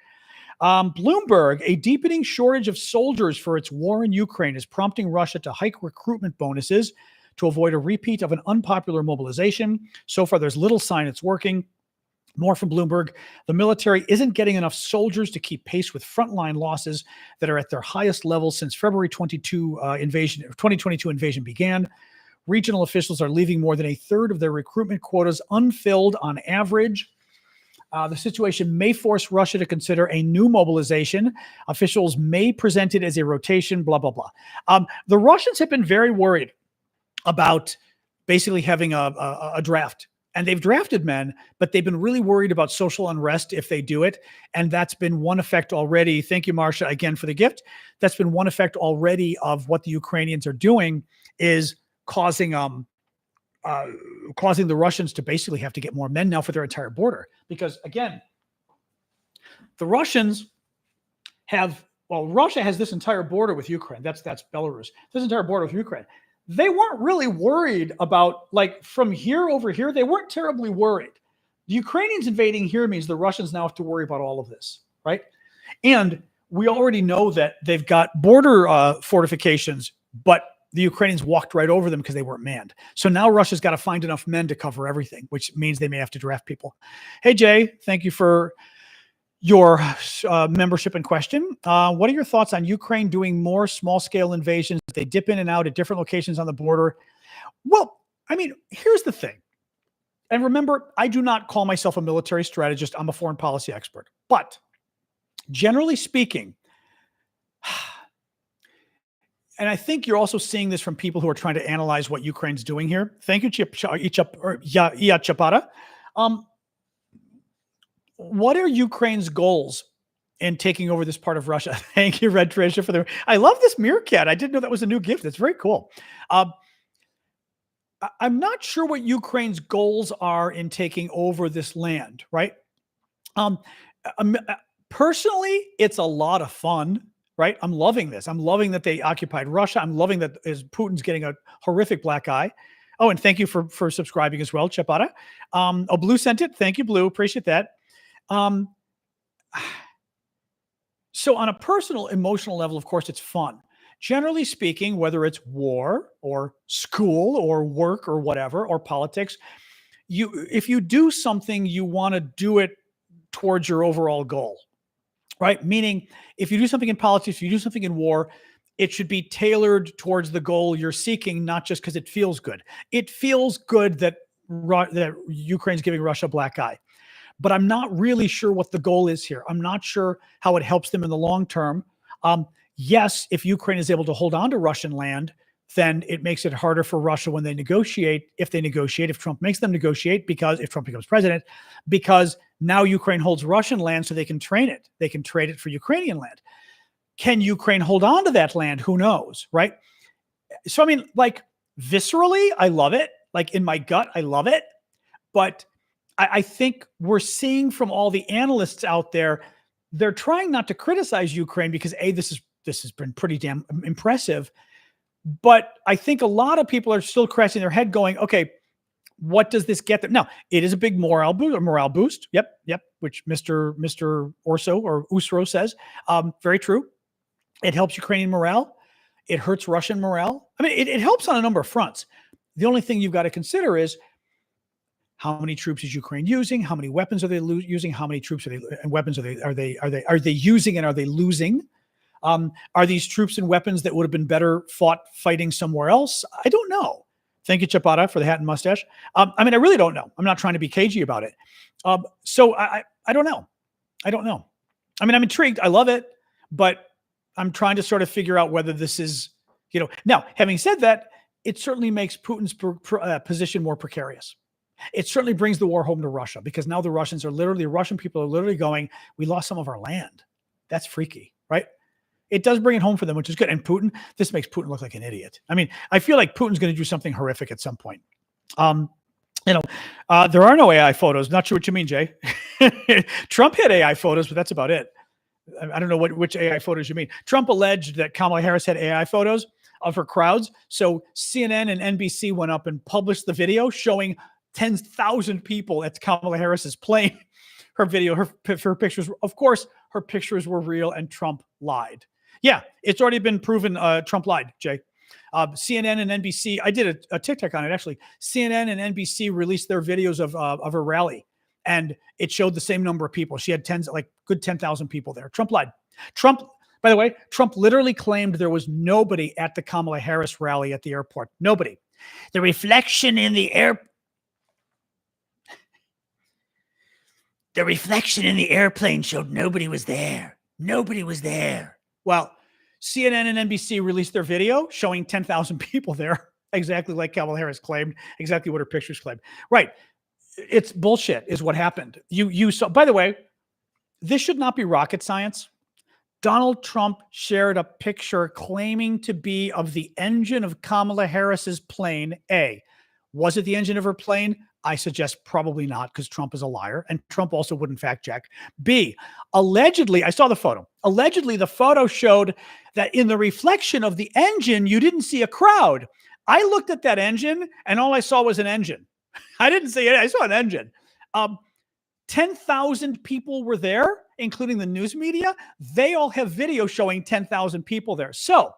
Speaker 1: Bloomberg, a deepening shortage of soldiers for its war in Ukraine is prompting Russia to hike recruitment bonuses to avoid a repeat of an unpopular mobilization. So far, there's little sign it's working. More from Bloomberg. The military isn't getting enough soldiers to keep pace with frontline losses that are at their highest level since February 2022 invasion began. Regional officials are leaving more than a third of their recruitment quotas unfilled on average. The situation may force Russia to consider a new mobilization. Officials may present it as a rotation, blah, blah, blah. The Russians have been very worried about basically having a draft. And they've drafted men, but they've been really worried about social unrest if they do it. And that's been one effect already. Thank you, Marsha, again for the gift. That's been one effect already of what the Ukrainians are doing is causing the Russians to basically have to get more men now for their entire border. Because again, the Russians Russia has this entire border with Ukraine. That's Belarus. This entire border with Ukraine. They weren't really worried about, from here over here, they weren't terribly worried. The Ukrainians invading here means the Russians now have to worry about all of this, right? And we already know that they've got border fortifications, but the Ukrainians walked right over them because they weren't manned. So now Russia's got to find enough men to cover everything, which means they may have to draft people. Hey, Jay, thank you for your membership in question. What are your thoughts on Ukraine doing more small-scale invasions? They dip in and out at different locations on the border. Well, I mean, here's the thing. And remember, I do not call myself a military strategist. I'm a foreign policy expert. But generally speaking, and I think you're also seeing this from people who are trying to analyze what Ukraine's doing here. Thank you, Chapata. What are Ukraine's goals in taking over this part of Russia? Thank you, Red Treasure, for the. I love this meerkat. I didn't know that was a new gift. That's very cool. I'm not sure what Ukraine's goals are in taking over this land, right? Personally, it's a lot of fun, right? I'm loving this. I'm loving that they occupied Russia. I'm loving that Putin's getting a horrific black eye. Oh, and thank you for subscribing as well, Chapata. Blue sent it. Thank you, Blue. Appreciate that. So on a personal, emotional level, of course, it's fun. Generally speaking, whether it's war or school or work or whatever, or politics, if you do something, you want to do it towards your overall goal, right? Meaning, if you do something in politics, if you do something in war, it should be tailored towards the goal you're seeking, not just because it feels good. It feels good that Ukraine's giving Russia a black eye. But I'm not really sure what the goal is here. I'm not sure how it helps them in the long term. Yes, if Ukraine is able to hold on to Russian land, then it makes it harder for Russia when they negotiate, if Trump makes them negotiate, because if Trump becomes president, because now Ukraine holds Russian land so they can train it. They can trade it for Ukrainian land. Can Ukraine hold on to that land? Who knows, right? So, I mean, like, viscerally, I love it. Like, in my gut, I love it. But I think we're seeing from all the analysts out there, they're trying not to criticize Ukraine because, A, this has been pretty damn impressive. But I think a lot of people are still scratching their head going, okay, what does this get them? Now, it is a big morale boost. Yep. Which Mr. Orso or Usro says. Very true. It helps Ukrainian morale. It hurts Russian morale. I mean, it helps on a number of fronts. The only thing you've got to consider is how many troops is Ukraine using? How many weapons are they using? How many troops are they using, and are they losing? Are these troops and weapons that would have been better fought fighting somewhere else? I don't know. Thank you, Chapata, for the hat and mustache. I mean, I really don't know. I'm not trying to be cagey about it. So I don't know. I don't know. I mean, I'm intrigued. I love it, but I'm trying to sort of figure out whether this is, Now, having said that, it certainly makes Putin's position more precarious. It certainly brings the war home to Russia, because now the Russian people are literally going, we lost some of our land. That's freaky, right? It does bring it home for them, which is good. And this makes Putin look like an idiot. I mean, I feel like Putin's going to do something horrific at some point. There are no AI photos. Not sure what you mean, Jay. Trump had AI photos, but that's about it. I don't know which AI photos you mean. Trump alleged that Kamala Harris had AI photos of her crowds. So CNN and NBC went up and published the video showing 10,000 people at Kamala Harris's plane. Her video, her pictures, of course, her pictures were real, and Trump lied. Yeah, it's already been proven Trump lied, Jay. CNN and NBC, I did a TikTok on it, actually. CNN and NBC released their videos of her rally, and it showed the same number of people. She had good 10,000 people there. Trump lied. By the way, Trump literally claimed there was nobody at the Kamala Harris rally at the airport. Nobody. The reflection in the airplane showed nobody was there. Nobody was there. Well, CNN and NBC released their video showing 10,000 people there, exactly like Kamala Harris claimed, exactly what her pictures claimed. Right. It's bullshit is what happened. You saw, by the way, this should not be rocket science. Donald Trump shared a picture claiming to be of the engine of Kamala Harris's plane. A, was it the engine of her plane? I suggest probably not, because Trump is a liar, and Trump also wouldn't fact check. B, allegedly, I saw the photo. Allegedly, the photo showed that in the reflection of the engine, you didn't see a crowd. I looked at that engine, and all I saw was an engine. I didn't see it. I saw an engine. 10,000 people were there, including the news media. They all have video showing 10,000 people there. So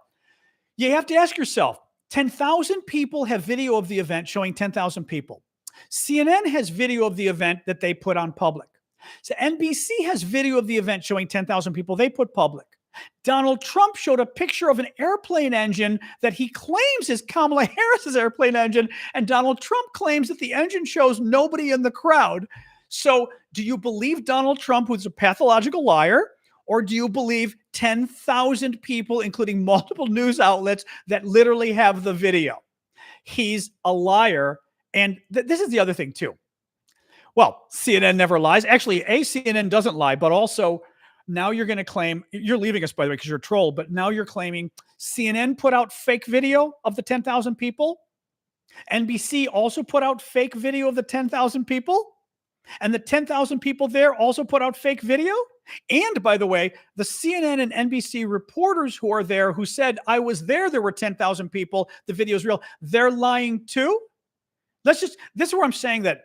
Speaker 1: you have to ask yourself, 10,000 people have video of the event showing 10,000 people. CNN has video of the event that they put on public. So NBC has video of the event showing 10,000 people. They put public. Donald Trump showed a picture of an airplane engine that he claims is Kamala Harris's airplane engine, and Donald Trump claims that the engine shows nobody in the crowd. So do you believe Donald Trump, who's a pathological liar, or do you believe 10,000 people, including multiple news outlets that literally have the video? He's a liar. And this is the other thing too. Well, CNN never lies. Actually, CNN doesn't lie, but also now you're going to claim, you're leaving us, by the way, because you're a troll, but now you're claiming CNN put out fake video of the 10,000 people. NBC also put out fake video of the 10,000 people. And the 10,000 people there also put out fake video. And by the way, the CNN and NBC reporters who are there who said, I was there were 10,000 people, the video is real, they're lying too. This is where I'm saying that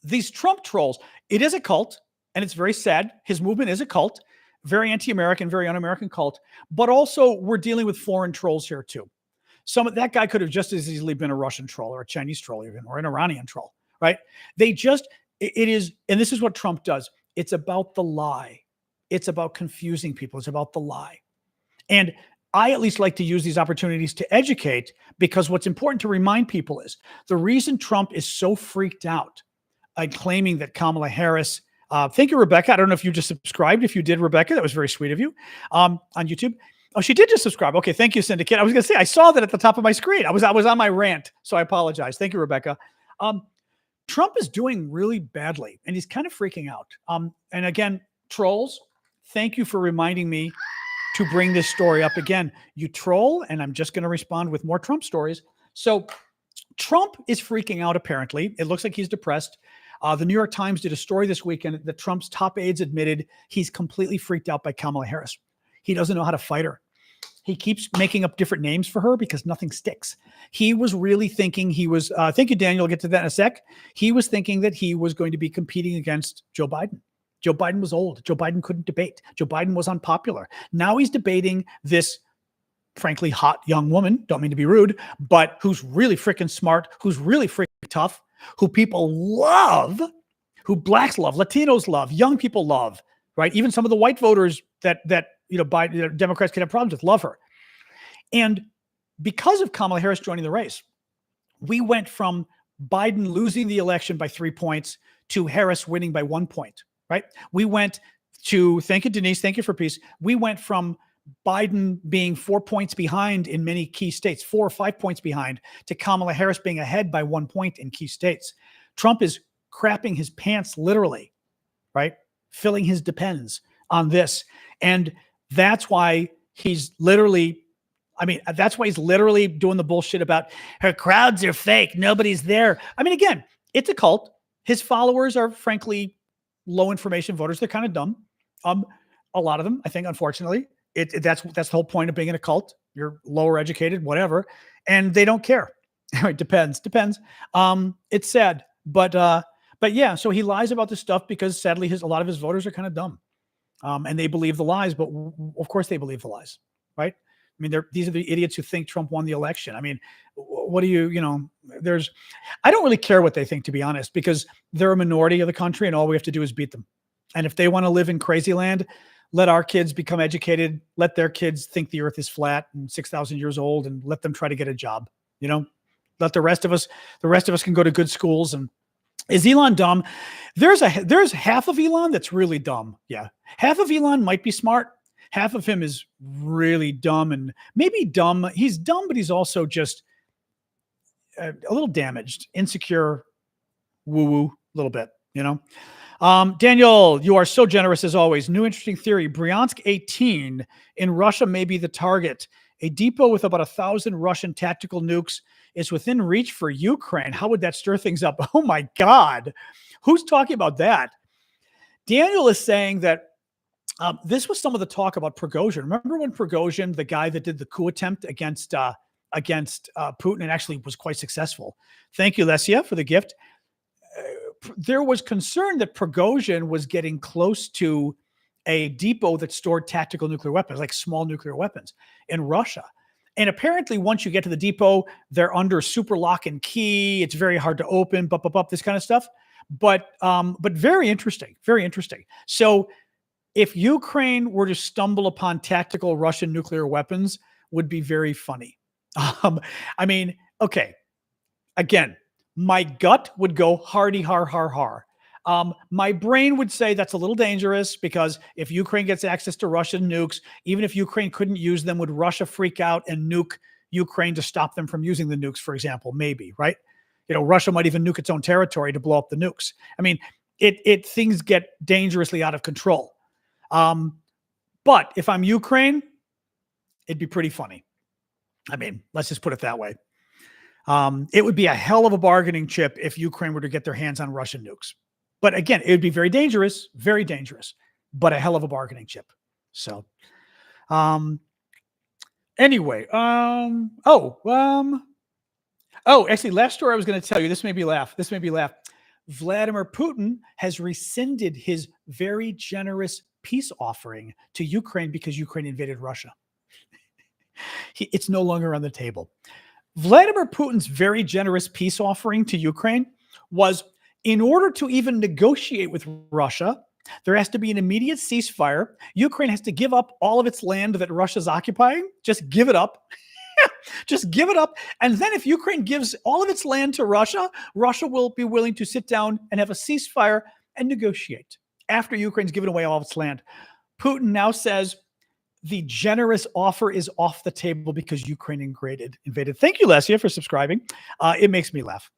Speaker 1: these Trump trolls, it is a cult, and it's very sad. His movement is a cult, very anti-American, very un-American cult, but also we're dealing with foreign trolls here too. That guy could have just as easily been a Russian troll or a Chinese troll even, or an Iranian troll, right? It is, and this is what Trump does. It's about the lie. It's about confusing people. It's about the lie. And I at least like to use these opportunities to educate, because what's important to remind people is the reason Trump is so freaked out claiming that Kamala Harris, thank you, Rebecca. I don't know if you just subscribed. If you did, Rebecca, that was very sweet of you on YouTube. Oh, she did just subscribe. Okay, thank you, Syndicate. I was going to say, I saw that at the top of my screen. I was on my rant, so I apologize. Thank you, Rebecca. Trump is doing really badly, and he's kind of freaking out. And again, trolls, thank you for reminding me to bring this story up again. You troll, and I'm just going to respond with more Trump stories. So Trump is freaking out, apparently. It looks like he's depressed. The New York Times did a story this weekend that Trump's top aides admitted he's completely freaked out by Kamala Harris. He doesn't know how to fight her. He keeps making up different names for her because nothing sticks. He was really thinking thank you, Daniel. I'll get to that in a sec. He was thinking that he was going to be competing against Joe Biden. Joe Biden was old. Joe Biden couldn't debate. Joe Biden was unpopular. Now he's debating this, frankly, hot young woman. Don't mean to be rude, but who's really freaking smart, who's really freaking tough, who people love, who blacks love, Latinos love, young people love, right? Even some of the white voters that Biden, Democrats can have problems with, love her. And because of Kamala Harris joining the race, we went from Biden losing the election by 3 points to Harris winning by 1 point, right? We went to, thank you, Denise, thank you for peace. We went from Biden being 4 points behind in many key states, 4 or 5 points behind, to Kamala Harris being ahead by 1 point in key states. Trump is crapping his pants, literally, right? Filling his depends on this. And that's why he's literally doing the bullshit about her crowds are fake. Nobody's there. I mean, again, it's a cult. His followers are, frankly, low information voters. They're kind of dumb. A lot of them, I think, unfortunately. That's the whole point of being in a cult. You're lower educated, whatever, and they don't care. It depends. It's sad, but yeah. So he lies about this stuff because sadly, a lot of his voters are kind of dumb, and they believe the lies. But of course, they believe the lies, right? I mean, these are the idiots who think Trump won the election. I mean, what do I don't really care what they think, to be honest, because they're a minority of the country, and all we have to do is beat them. And if they want to live in crazy land, let our kids become educated. Let their kids think the earth is flat and 6,000 years old, and let them try to get a job. Let the rest of us can go to good schools. And is Elon dumb? There's half of Elon that's really dumb. Yeah. Half of Elon might be smart. Half of him is really dumb, and maybe dumb. He's dumb, but he's also just a little damaged, insecure, woo-woo, a little bit, Daniel, you are so generous as always. New interesting theory. Bryansk 18 in Russia may be the target. A depot with about 1,000 Russian tactical nukes is within reach for Ukraine. How would that stir things up? Oh my God. Who's talking about that? Daniel is saying that this was some of the talk about Prigozhin. Remember when Prigozhin, the guy that did the coup attempt against Putin, and actually was quite successful. Thank you, Lesia, for the gift. There was concern that Prigozhin was getting close to a depot that stored tactical nuclear weapons, like small nuclear weapons, in Russia. And apparently, once you get to the depot, they're under super lock and key. It's very hard to open, this kind of stuff. But very interesting, very interesting. So if Ukraine were to stumble upon tactical Russian nuclear weapons, would be very funny. I mean, okay, again, my gut would go hardy har har har. My brain would say that's a little dangerous because if Ukraine gets access to Russian nukes, even if Ukraine couldn't use them, would Russia freak out and nuke Ukraine to stop them from using the nukes, for example? Maybe, right? Russia might even nuke its own territory to blow up the nukes. I mean, things get dangerously out of control. But if I'm Ukraine, it'd be pretty funny. I mean, let's just put it that way. It would be a hell of a bargaining chip if Ukraine were to get their hands on Russian nukes. But again, it would be very dangerous, but a hell of a bargaining chip. So, anyway, actually, last story I was going to tell you, this made me laugh. Vladimir Putin has rescinded his very generous peace offering to Ukraine because Ukraine invaded Russia. It's no longer on the table. Vladimir Putin's very generous peace offering to Ukraine was, in order to even negotiate with Russia, there has to be an immediate ceasefire. Ukraine has to give up all of its land that Russia's occupying. Just give it up. Just give it up. And then if Ukraine gives all of its land to Russia, Russia will be willing to sit down and have a ceasefire and negotiate after Ukraine's given away all of its land. Putin now says the generous offer is off the table because Ukraine invaded. Thank you, Lesia, for subscribing. It makes me laugh.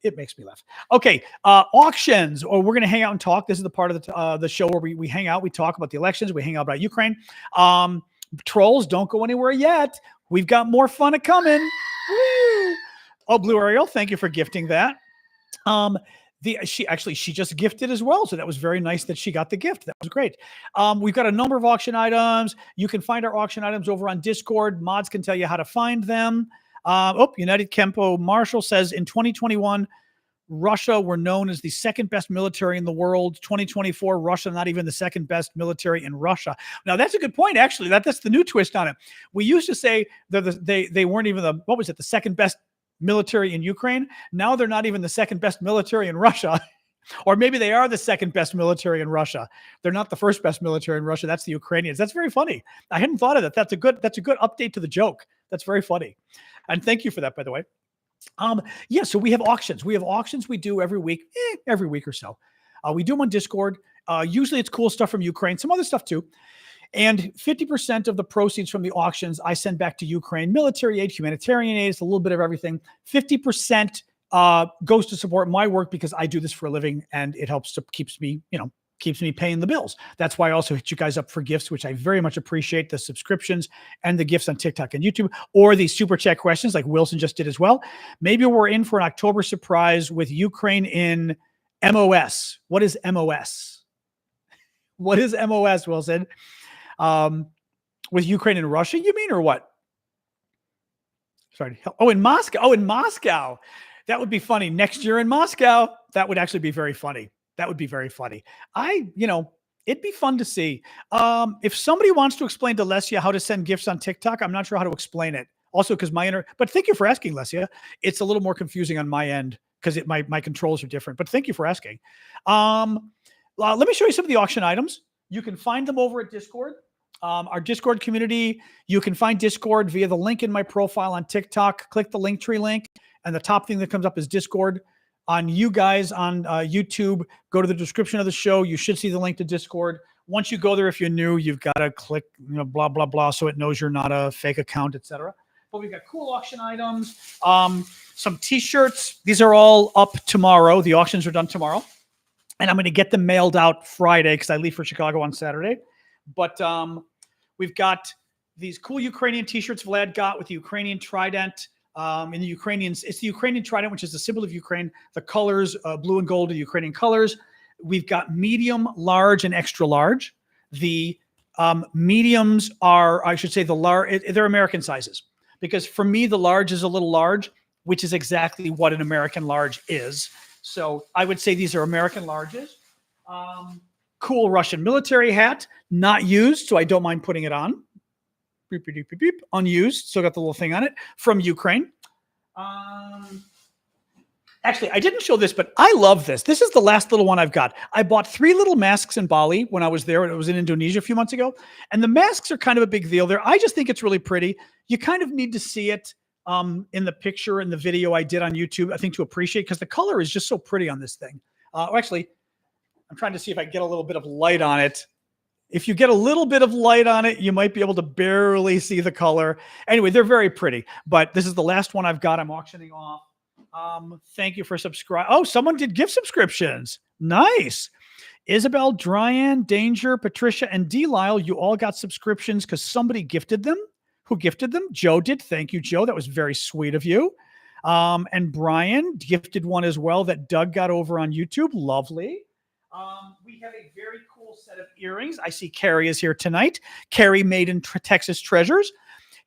Speaker 1: Okay, auctions, or we're going to hang out and talk. This is the part of the show where we hang out. We talk about the elections. We hang out about Ukraine. Trolls, don't go anywhere yet. We've got more fun coming. Woo! Oh, Blue Ariel, thank you for gifting that. She just gifted as well, so that was very nice that she got the gift. That was great. We've got a number of auction items. You can find our auction items over on Discord. Mods can tell you how to find them. United Kempo Marshall says in 2021, Russia were known as the second best military in the world. 2024, Russia not even the second best military in Russia. Now that's a good point, actually. That's the new twist on it. We used to say that they weren't even the second best military in Ukraine. Now they're not even the second best military in Russia. Or maybe they are the second best military in Russia. They're not the first best military in Russia. That's the Ukrainians. That's very funny. I hadn't thought of that. That's a good update to the joke. That's very funny. And thank you for that, by the way. So we have auctions. We do every week or so. We do them on Discord. Usually it's cool stuff from Ukraine, some other stuff too. And 50% of the proceeds from the auctions I send back to Ukraine. Military aid, humanitarian aid, it's a little bit of everything. 50% goes to support my work because I do this for a living and it keeps me paying the bills. That's why I also hit you guys up for gifts, which I very much appreciate, the subscriptions and the gifts on TikTok and YouTube, or the super chat questions like Wilson just did as well. Maybe we're in for an October surprise with Ukraine in MOS. What is MOS? What is MOS, Wilson? With Ukraine and Russia, you mean, or what? Sorry. Oh, in Moscow. That would be funny. Next year in Moscow. That would actually be very funny. It'd be fun to see. If somebody wants to explain to Lesia how to send gifts on TikTok, I'm not sure how to explain it. Also, because but thank you for asking, Lesia. It's a little more confusing on my end because my controls are different, but thank you for asking. Let me show you some of the auction items. You can find them over at Discord. Our Discord community, you can find Discord via the link in my profile on TikTok. Click the Linktree link, and the top thing that comes up is Discord. On you guys on YouTube, go to the description of the show. You should see the link to Discord. Once you go there, if you're new, you've got to click, blah, blah, blah, so it knows you're not a fake account, etc. But we've got cool auction items, some T-shirts. These are all up tomorrow. The auctions are done tomorrow. And I'm going to get them mailed out Friday because I leave for Chicago on Saturday. But we've got these cool Ukrainian T-shirts Vlad got with the Ukrainian trident. In the Ukrainians, it's the Ukrainian trident, which is the symbol of Ukraine. The colors, blue and gold, are the Ukrainian colors. We've got medium, large, and extra large. The mediums are, I should say, the large. They're American sizes because for me, the large is a little large, which is exactly what an American large is. So I would say these are American larges. Cool Russian military hat, not used, so I don't mind putting it on. Beep, beep, beep, beep, unused, still got the little thing on it, from Ukraine. Actually, I didn't show this, but I love this. This is the last little one I've got. I bought 3 little masks in Bali when I was there. It was in Indonesia a few months ago. And the masks are kind of a big deal there. I just think it's really pretty. You kind of need to see it in the picture and the video I did on YouTube, I think, to appreciate, because the color is just so pretty on this thing. Actually, I'm trying to see if I can get a little bit of light on it. If you get a little bit of light on it, you might be able to barely see the color. Anyway, they're very pretty. But this is the last one I've got. I'm auctioning off. Thank you for subscribing. Oh, someone did gift subscriptions. Nice. Isabel, Dryan, Danger, Patricia, and D. Lyle, you all got subscriptions because somebody gifted them. Who gifted them? Joe did. Thank you, Joe. That was very sweet of you. And Brian gifted one as well that Doug got over on YouTube. Lovely. We have a very cool set of earrings. I see Carrie is here tonight. Carrie made in Texas Treasures.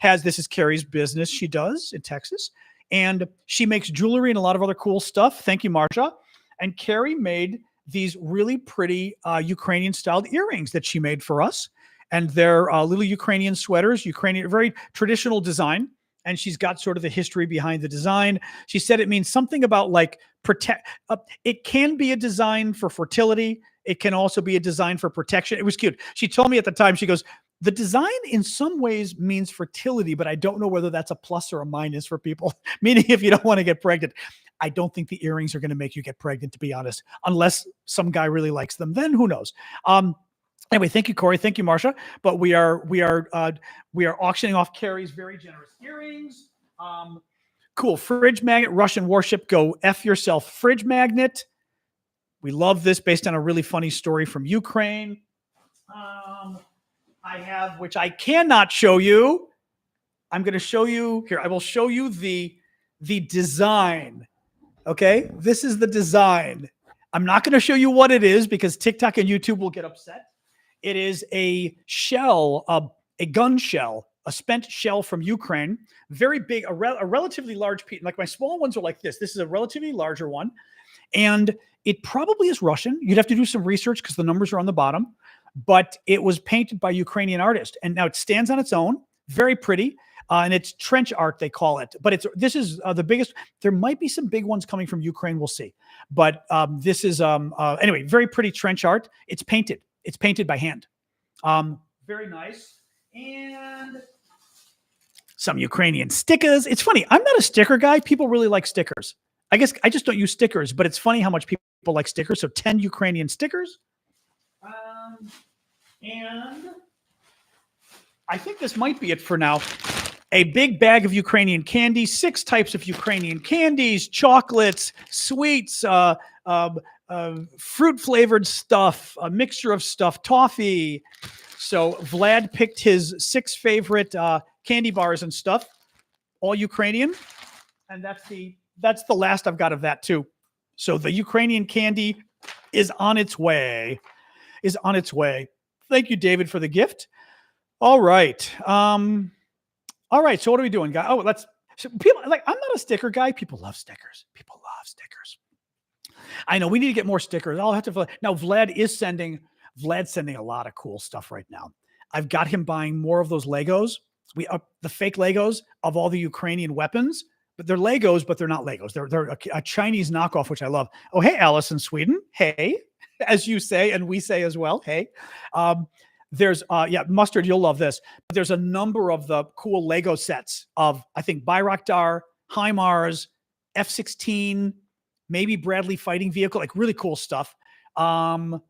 Speaker 1: This is Carrie's business she does in Texas. And she makes jewelry and a lot of other cool stuff. Thank you, Marsha. And Carrie made these really pretty Ukrainian-styled earrings that she made for us. And they're little Ukrainian sweaters, very traditional design. And she's got sort of the history behind the design. She said it means something about like it can be a design for fertility. It can also be a design for protection. It was cute. She told me at the time, she goes, the design in some ways means fertility, but I don't know whether that's a plus or a minus for people, meaning if you don't want to get pregnant. I don't think the earrings are going to make you get pregnant, to be honest, unless some guy really likes them. Then who knows? Anyway, thank you, Corey. Thank you, Marsha. But we are auctioning off Carrie's very generous earrings. Cool. Fridge magnet, Russian warship. Go F yourself. Fridge magnet. We love this, based on a really funny story from Ukraine. I have, which I cannot show you. I'm going to show you here. I will show you the design. Okay. This is the design. I'm not going to show you what it is because TikTok and YouTube will get upset. It is a shell, a gun shell, a spent shell from Ukraine. Very big, a relatively large piece. Like my small ones are like this. This is a relatively larger one. And it probably is Russian. You'd have to do some research because the numbers are on the bottom. But it was painted by Ukrainian artist. And now it stands on its own. Very pretty. And it's trench art, they call it. But this is the biggest. There might be some big ones coming from Ukraine. We'll see. But this is, anyway, very pretty trench art. It's painted. It's painted by hand. Very nice. And some Ukrainian stickers. It's funny. I'm not a sticker guy. People really like stickers. I guess I just don't use stickers, but it's funny how much people like stickers. So 10 Ukrainian stickers. And I think this might be it for now. A big bag of Ukrainian candy, 6 types of Ukrainian candies, chocolates, sweets, fruit-flavored stuff, a mixture of stuff, toffee. So Vlad picked his 6 favorite candy bars and stuff, all Ukrainian. And that's the last I've got of that too. So the Ukrainian candy is on its way. Thank you, David, for the gift. All right. All right. So what are we doing, guys? People like, I'm not a sticker guy. People love stickers. I know we need to get more stickers. I'll have to. Now, Vlad's sending a lot of cool stuff right now. I've got him buying more of those Legos. The fake Legos of all the Ukrainian weapons, but they're Legos, but they're not Legos. They're a Chinese knockoff, which I love. Oh, hey, Alice in Sweden. Hey, as you say, and we say as well. Hey, there's Mustard. You'll love this. There's a number of the cool Lego sets of, I think, Bayraktar, HIMARS, F-16, maybe Bradley fighting vehicle, like really cool stuff. I'm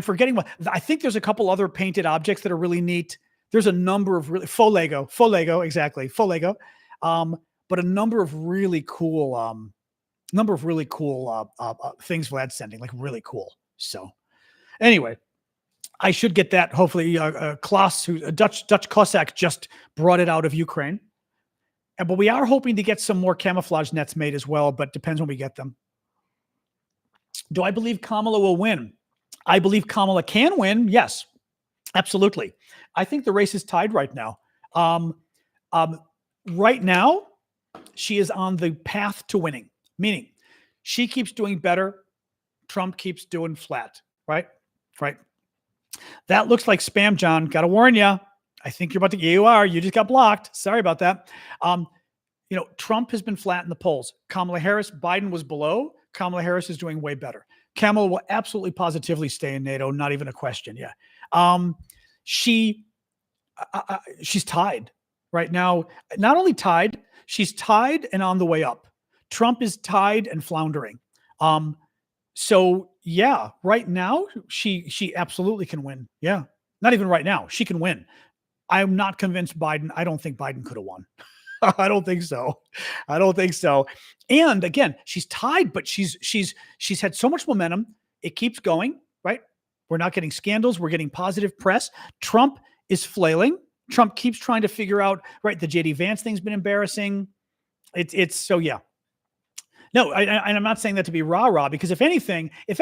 Speaker 1: forgetting what. I think there's a couple other painted objects that are really neat. There's a number of really faux Lego, exactly, faux Lego. But a number of really cool things Vlad's sending, like really cool. So anyway, I should get that. Hopefully, Klaus, who's a Dutch Cossack, just brought it out of Ukraine. But we are hoping to get some more camouflage nets made as well, but depends when we get them. Do I believe Kamala will win? I believe Kamala can win. Yes, absolutely. I think the race is tied right now. Right now, she is on the path to winning, meaning she keeps doing better. Trump keeps doing flat, right? Right. That looks like spam, John. Got to warn you. I think you're about to, you just got blocked. Sorry about that. Trump has been flat in the polls. Kamala Harris, Biden was below. Kamala Harris is doing way better. Kamala will absolutely positively stay in NATO, not even a question. Yeah. She's tied right now. Not only tied, she's tied and on the way up. Trump is tied and floundering. So yeah, right now she absolutely can win. Yeah. Not even right now. She can win. I'm not convinced Biden. I don't think Biden could have won. I don't think so. I don't think so. And again, she's tied, but she's had so much momentum. It keeps going, right? We're not getting scandals. We're getting positive press. Trump is flailing. Trump keeps trying to figure out, right? The JD Vance thing's been embarrassing. It's so, yeah. No, I'm not saying that to be rah-rah, because if anything, if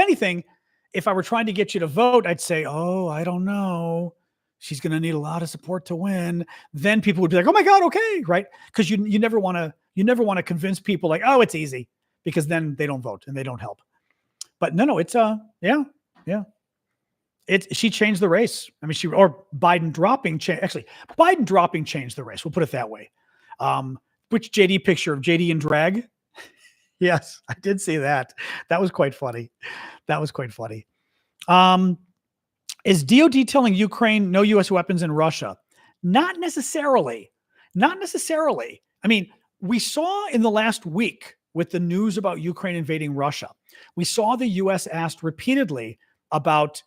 Speaker 1: I were trying to get you to vote, I'd say, oh, I don't know. She's going to need a lot of support to win. Then people would be like, oh my God, okay, right? Because you never want to convince people like, oh, it's easy, because then they don't vote and they don't help. But no, it's yeah. She changed the race. I mean, Biden dropping changed the race. We'll put it that way. Which JD picture of JD in drag? Yes, I did see that. That was quite funny. Is DOD telling Ukraine no U.S. weapons in Russia? Not necessarily. I mean, we saw in the last week with the news about Ukraine invading Russia, we saw the U.S. asked repeatedly about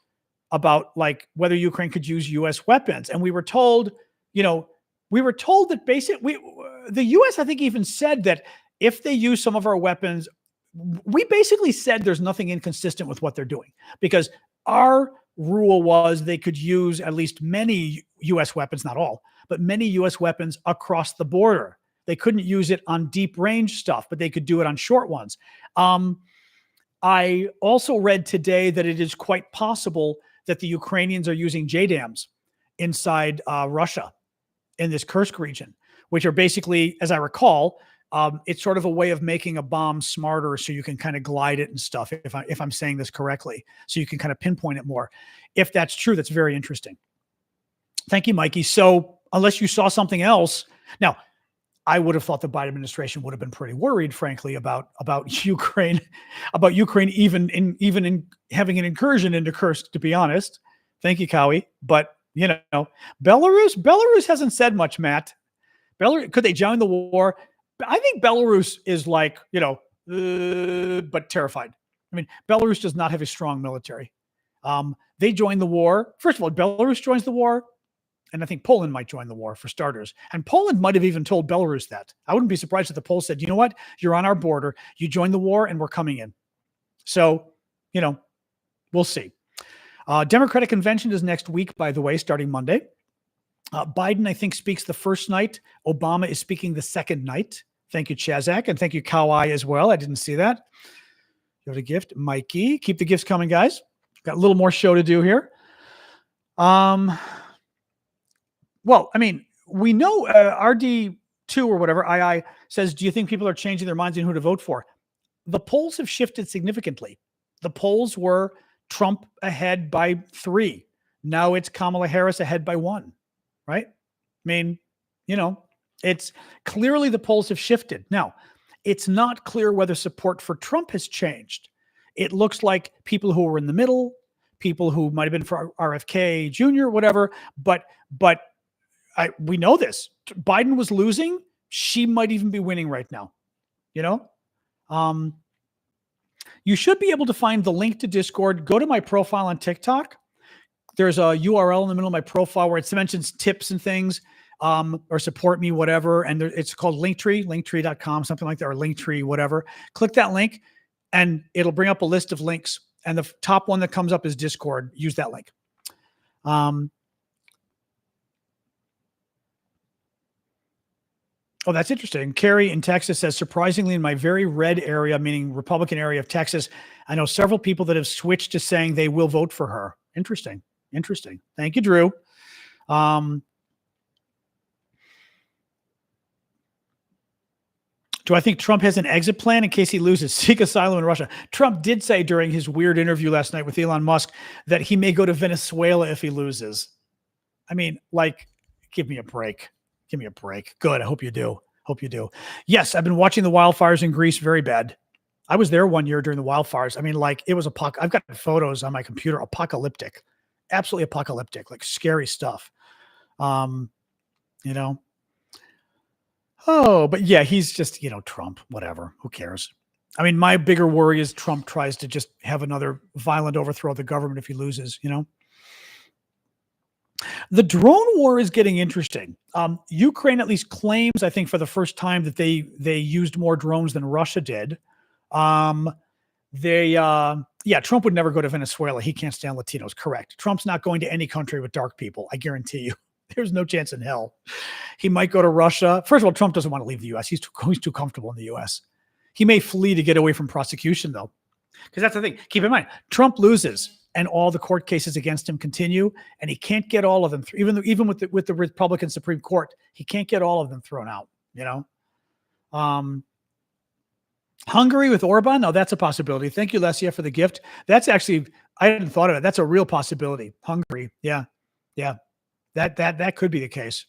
Speaker 1: like whether Ukraine could use U.S. weapons. And we were told, that basically the U.S. I think even said that if they use some of our weapons, we basically said there's nothing inconsistent with what they're doing, because our rule was they could use at least many U.S. weapons, not all, but many U.S. weapons across the border. They couldn't use it on deep range stuff, but they could do it on short ones. I also read today that it is quite possible that the Ukrainians are using JDAMs inside Russia in this Kursk region, which are basically, as I recall, it's sort of a way of making a bomb smarter, so you can kind of glide it and stuff, if I'm saying this correctly, so you can kind of pinpoint it more. If that's true, that's very interesting. Thank you, Mikey. So unless you saw something else, now I would have thought the Biden administration would have been pretty worried, frankly, about Ukraine, even in having an incursion into Kursk, to be honest. Thank you, Cowie. But Belarus hasn't said much, Matt. Could they join the war? I think Belarus is like, but terrified. I mean, Belarus does not have a strong military. They joined the war. First of all, Belarus joins the war, and I think Poland might join the war for starters. And Poland might have even told Belarus that. I wouldn't be surprised if the Poles said, you know what? You're on our border. You join the war, and we're coming in. So, we'll see. Democratic convention is next week, by the way, starting Monday. Biden, I think, speaks the first night. Obama is speaking the second night. Thank you, Chazak. And thank you, Kawai, as well. I didn't see that. You have a gift. Mikey. Keep the gifts coming, guys. Got a little more show to do here. Well, I mean, we know RD2 or whatever, II, says, do you think people are changing their minds on who to vote for? The polls have shifted significantly. The polls were Trump ahead by 3. Now it's Kamala Harris ahead by 1. Right? I mean, it's clearly the polls have shifted. Now, it's not clear whether support for Trump has changed. It looks like people who were in the middle, people who might have been for RFK Jr., whatever, but we know this. Biden was losing. She might even be winning right now. You should be able to find the link to Discord. Go to my profile on TikTok. There's a URL in the middle of my profile where it mentions tips and things, or support me, whatever. And it's called Linktree, linktree.com, something like that, or Linktree, whatever. Click that link and it'll bring up a list of links. And the top one that comes up is Discord. Use that link. Oh, that's interesting. Carrie in Texas says, surprisingly, in my very red area, meaning Republican area of Texas, I know several people that have switched to saying they will vote for her. Interesting. Thank you, Drew. Do I think Trump has an exit plan in case he loses? Seek asylum in Russia. Trump did say during his weird interview last night with Elon Musk that he may go to Venezuela if he loses. I mean, give me a break. Good. I hope you do. Hope you do. Yes, I've been watching the wildfires in Greece. Very bad. I was there one year during the wildfires. I mean, like it was I've got photos on my computer, apocalyptic, absolutely apocalyptic, like scary stuff. Um, you know. Oh, but yeah, he's just, Trump, whatever. Who cares? I mean, my bigger worry is Trump tries to just have another violent overthrow of the government if he loses. The drone war is getting interesting. Ukraine at least claims, I think, for the first time that they used more drones than Russia did. Trump would never go to Venezuela. He can't stand Latinos. Correct. Trump's not going to any country with dark people. I guarantee you. There's no chance in hell. He might go to Russia. First of all, Trump doesn't want to leave the U.S. He's too comfortable in the U.S. He may flee to get away from prosecution, though, because that's the thing. Keep in mind, Trump loses, and all the court cases against him continue, and he can't get all of them through. Even with the Republican Supreme Court, he can't get all of them thrown out. Hungary with Orban, no, that's a possibility. Thank you, Lesia, for the gift. That's actually, I hadn't thought of it. That's a real possibility. Hungary, yeah. That could be the case.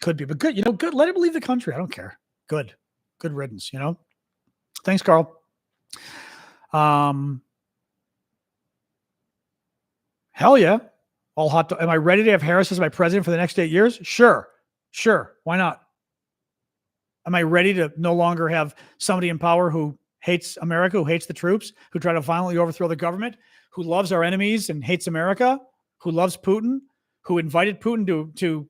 Speaker 1: Could be, but good. Good. Let him leave the country. I don't care. Good riddance. Thanks, Carl. Hell yeah. All hot. Am I ready to have Harris as my president for the next 8 years? Sure. Why not? Am I ready to no longer have somebody in power who hates America, who hates the troops, who try to violently overthrow the government, who loves our enemies and hates America, who loves Putin, who invited Putin to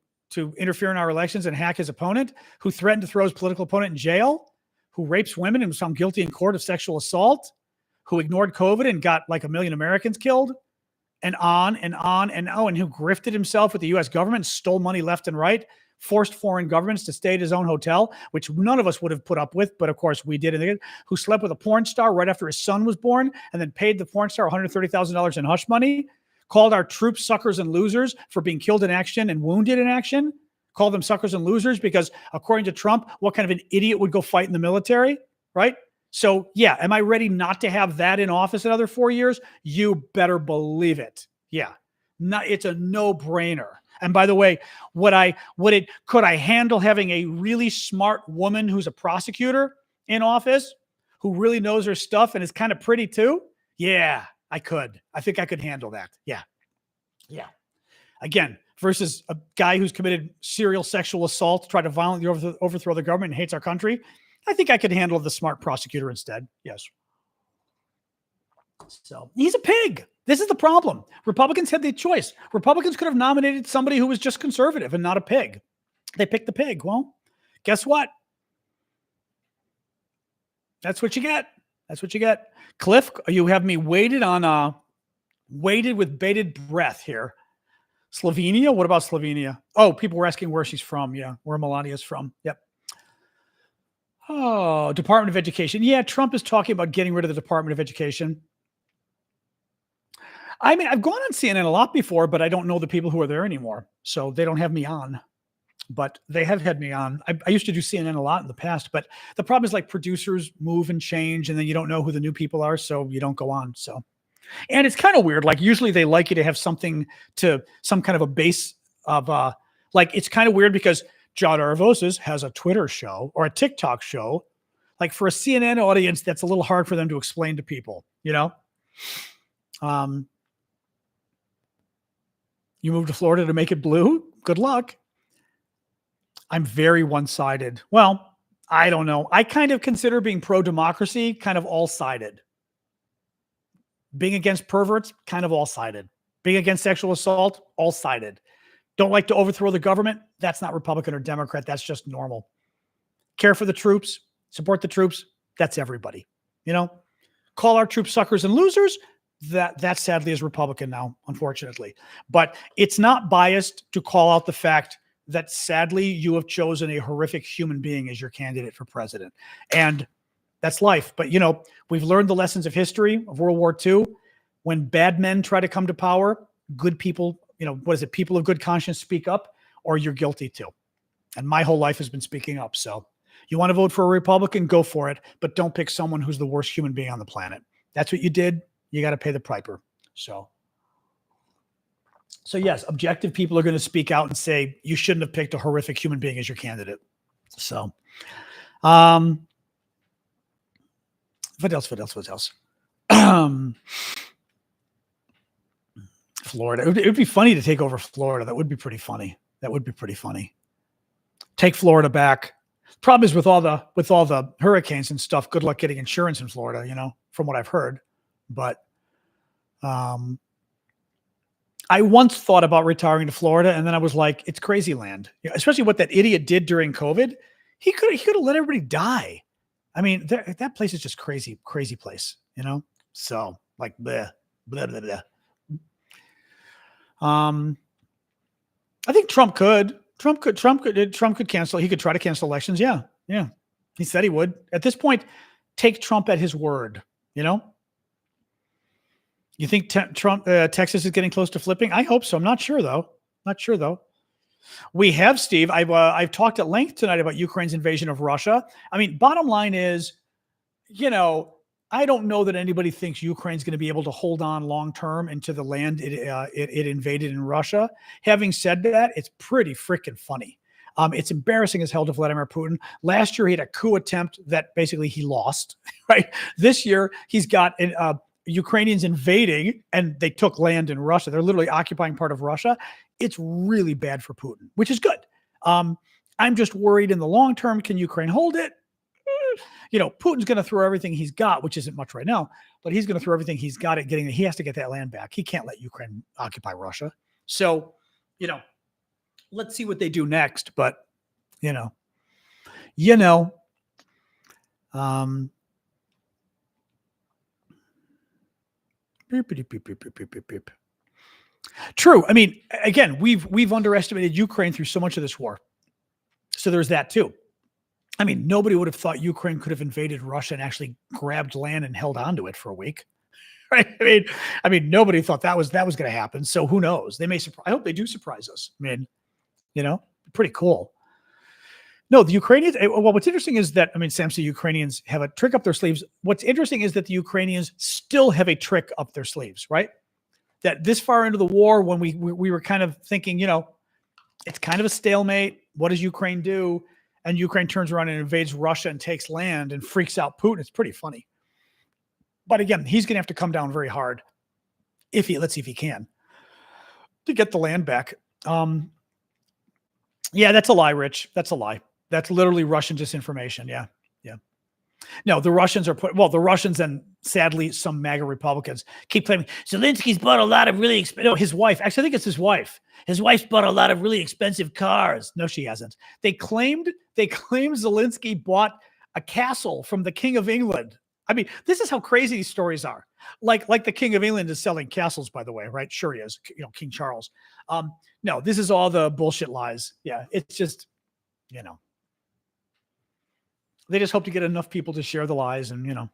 Speaker 1: interfere in our elections and hack his opponent, who threatened to throw his political opponent in jail, who rapes women and was found guilty in court of sexual assault, who ignored COVID and got like 1 million Americans killed, and on and on and on, and who grifted himself with the U.S. government, stole money left and right, forced foreign governments to stay at his own hotel, which none of us would have put up with, but of course we did, who slept with a porn star right after his son was born and then paid the porn star $130,000 in hush money, called our troops suckers and losers for being killed in action and wounded in action, called them suckers and losers because according to Trump, what kind of an idiot would go fight in the military, right? So yeah, am I ready not to have that in office another 4 years? You better believe it. Yeah, it's a no-brainer. And by the way, could I handle having a really smart woman who's a prosecutor in office who really knows her stuff and is kind of pretty too? Yeah, I could. I think I could handle that. Yeah. Again, versus a guy who's committed serial sexual assault, tried to violently overthrow the government and hates our country. I think I could handle the smart prosecutor instead. Yes. So he's a pig. This is the problem. Republicans had the choice. Republicans could have nominated somebody who was just conservative and not a pig. They picked the pig. Well, guess what? That's what you get. Cliff, you have me waited with bated breath here. Slovenia? What about Slovenia? Oh, people were asking where she's from. Yeah, where Melania's from. Yep. Oh, Department of Education. Yeah, Trump is talking about getting rid of the Department of Education. I mean, I've gone on CNN a lot before, but I don't know the people who are there anymore. So they don't have me on. But they have had me on. I used to do CNN a lot in the past, but the problem is like producers move and change, and then you don't know who the new people are, so you don't go on. So, and it's kind of weird. Like usually they like you to have some kind of a base of like it's kind of weird because John Aravosis has a Twitter show or a TikTok show. Like for a CNN audience, that's a little hard for them to explain to people. You moved to Florida to make it blue. Good luck. I'm very one-sided. Well, I don't know. I kind of consider being pro-democracy kind of all-sided. Being against perverts, kind of all-sided. Being against sexual assault, all-sided. Don't like to overthrow the government, that's not Republican or Democrat. That's just normal. Care for the troops, support the troops, that's everybody. Call our troops suckers and losers, that sadly is Republican now, unfortunately. But it's not biased to call out the fact that sadly you have chosen a horrific human being as your candidate for president. And that's life. But, we've learned the lessons of history of World War II. When bad men try to come to power, good people, people of good conscience speak up, or you're guilty too. And my whole life has been speaking up. So you want to vote for a Republican, go for it. But don't pick someone who's the worst human being on the planet. That's what you did. You got to pay the piper. So yes, objective people are going to speak out and say, you shouldn't have picked a horrific human being as your candidate. So What else? Florida. It would be funny to take over Florida. That would be pretty funny. Take Florida back. Problem is with all the hurricanes and stuff, good luck getting insurance in Florida, from what I've heard. But I once thought about retiring to Florida, and then I was like, it's crazy land. Especially what that idiot did during COVID. He could have let everybody die. I mean, that place is just crazy place, So like bleh, blah, blah, blah. I think Trump could cancel. He could try to cancel elections. Yeah. He said he would. At this point, take Trump at his word. You think Texas is getting close to flipping? I hope so. I'm not sure though. We have, Steve. I've talked at length tonight about Ukraine's invasion of Russia. I mean, bottom line is, I don't know that anybody thinks Ukraine's going to be able to hold on long-term into the land it invaded in Russia. Having said that, it's pretty freaking funny. It's embarrassing as hell to Vladimir Putin. Last year, he had a coup attempt that basically he lost, right? This year, he's got Ukrainians invading, and they took land in Russia. They're literally occupying part of Russia. It's really bad for Putin, which is good. I'm just worried in the long term, can Ukraine hold it? Putin's going to throw everything he's got, which isn't much right now, but he's going to throw everything he's got at he has to get that land back. He can't let Ukraine occupy Russia. So, let's see what they do next. But, True. I mean, again, we've underestimated Ukraine through so much of this war. So there's that too. I mean, nobody would have thought Ukraine could have invaded Russia and actually grabbed land and held onto it for a week, right? I mean, nobody thought that was going to happen. So who knows? They may surprise. I hope they do surprise us. I mean, pretty cool. No, the Ukrainians. Well, what's interesting is that Sam said Ukrainians have a trick up their sleeves. What's interesting is that the Ukrainians still have a trick up their sleeves, right? That this far into the war, when we were kind of thinking, it's kind of a stalemate. What does Ukraine do? And Ukraine turns around and invades Russia and takes land and freaks out Putin. It's pretty funny. But again, he's going to have to come down very hard let's see if he can, to get the land back. Yeah, that's a lie, Rich. That's a lie. That's literally Russian disinformation. Yeah. No, the Russians the Russians and sadly some MAGA Republicans keep claiming Zelensky's bought a lot of really expensive. No, his wife. Actually, I think it's his wife. His wife's bought a lot of really expensive cars. No, she hasn't. They claimed Zelensky bought a castle from the King of England. I mean, this is how crazy these stories are. Like the King of England is selling castles, by the way, right? Sure he is. King Charles. No, this is all the bullshit lies. Yeah, it's just, they just hope to get enough people to share the lies. And, I don't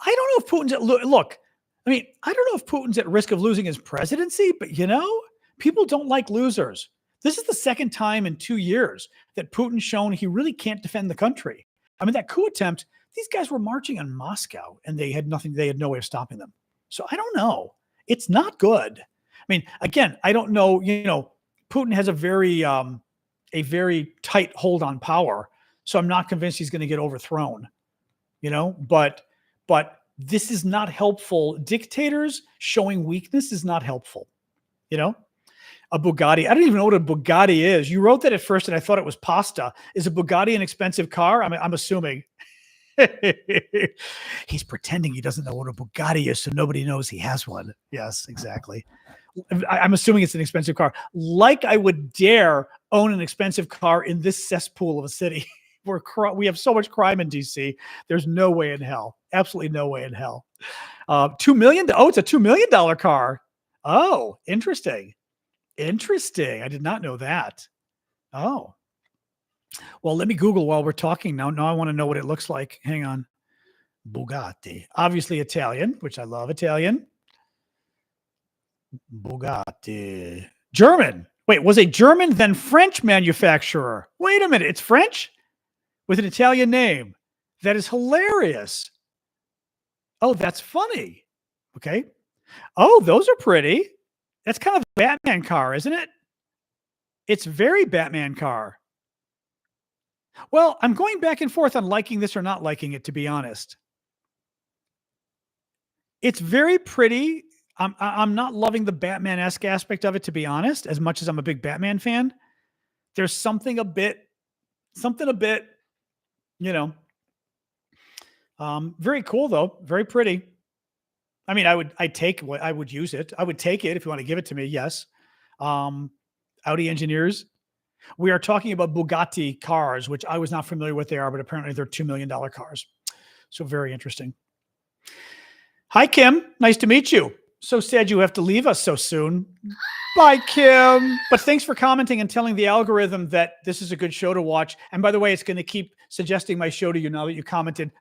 Speaker 1: know if Putin's I don't know if Putin's at risk of losing his presidency, but, people don't like losers. This is the second time in 2 years that Putin's shown he really can't defend the country. I mean, that coup attempt, these guys were marching on Moscow and they had no way of stopping them. So I don't know. It's not good. I mean, again, I don't know, Putin has a very tight hold on power. So I'm not convinced he's going to get overthrown, but this is not helpful. Dictators showing weakness is not helpful. A Bugatti. I don't even know what a Bugatti is. You wrote that at first and I thought it was pasta. Is a Bugatti an expensive car? I'm assuming. He's pretending he doesn't know what a Bugatti is, so nobody knows he has one. Yes, exactly. I'm assuming it's an expensive car. Like I would dare own an expensive car in this cesspool of a city. We have so much crime in DC. There's no way in hell. Absolutely no way in hell. $2 million. Oh, it's a $2 million car. Oh, interesting. I did not know that. Oh, well, let me Google while we're talking now. Now I want to know what it looks like. Hang on. Bugatti, obviously Italian, which I love Italian. Bugatti, German. Wait, was a German then French manufacturer? Wait a minute. It's French with an Italian name. That is hilarious. Oh, that's funny. Okay. Oh, those are pretty. That's kind of a Batman car, isn't it? It's very Batman car. Well, I'm going back and forth on liking this or not liking it, to be honest. It's very pretty. I'm not loving the Batman-esque aspect of it, to be honest, as much as I'm a big Batman fan. There's something a bit, you know, very cool though, very pretty. I mean, I would use it. I would take it if you want to give it to me. Yes. Um, Audi engineers. We are talking about Bugatti cars, which I was not familiar with they are, but apparently they're $2 million cars. So very interesting. Hi, Kim. Nice to meet you. So sad you have to leave us so soon. Bye, Kim. But thanks for commenting and telling the algorithm that this is a good show to watch. And by the way, it's going to keep suggesting my show to you now that you commented.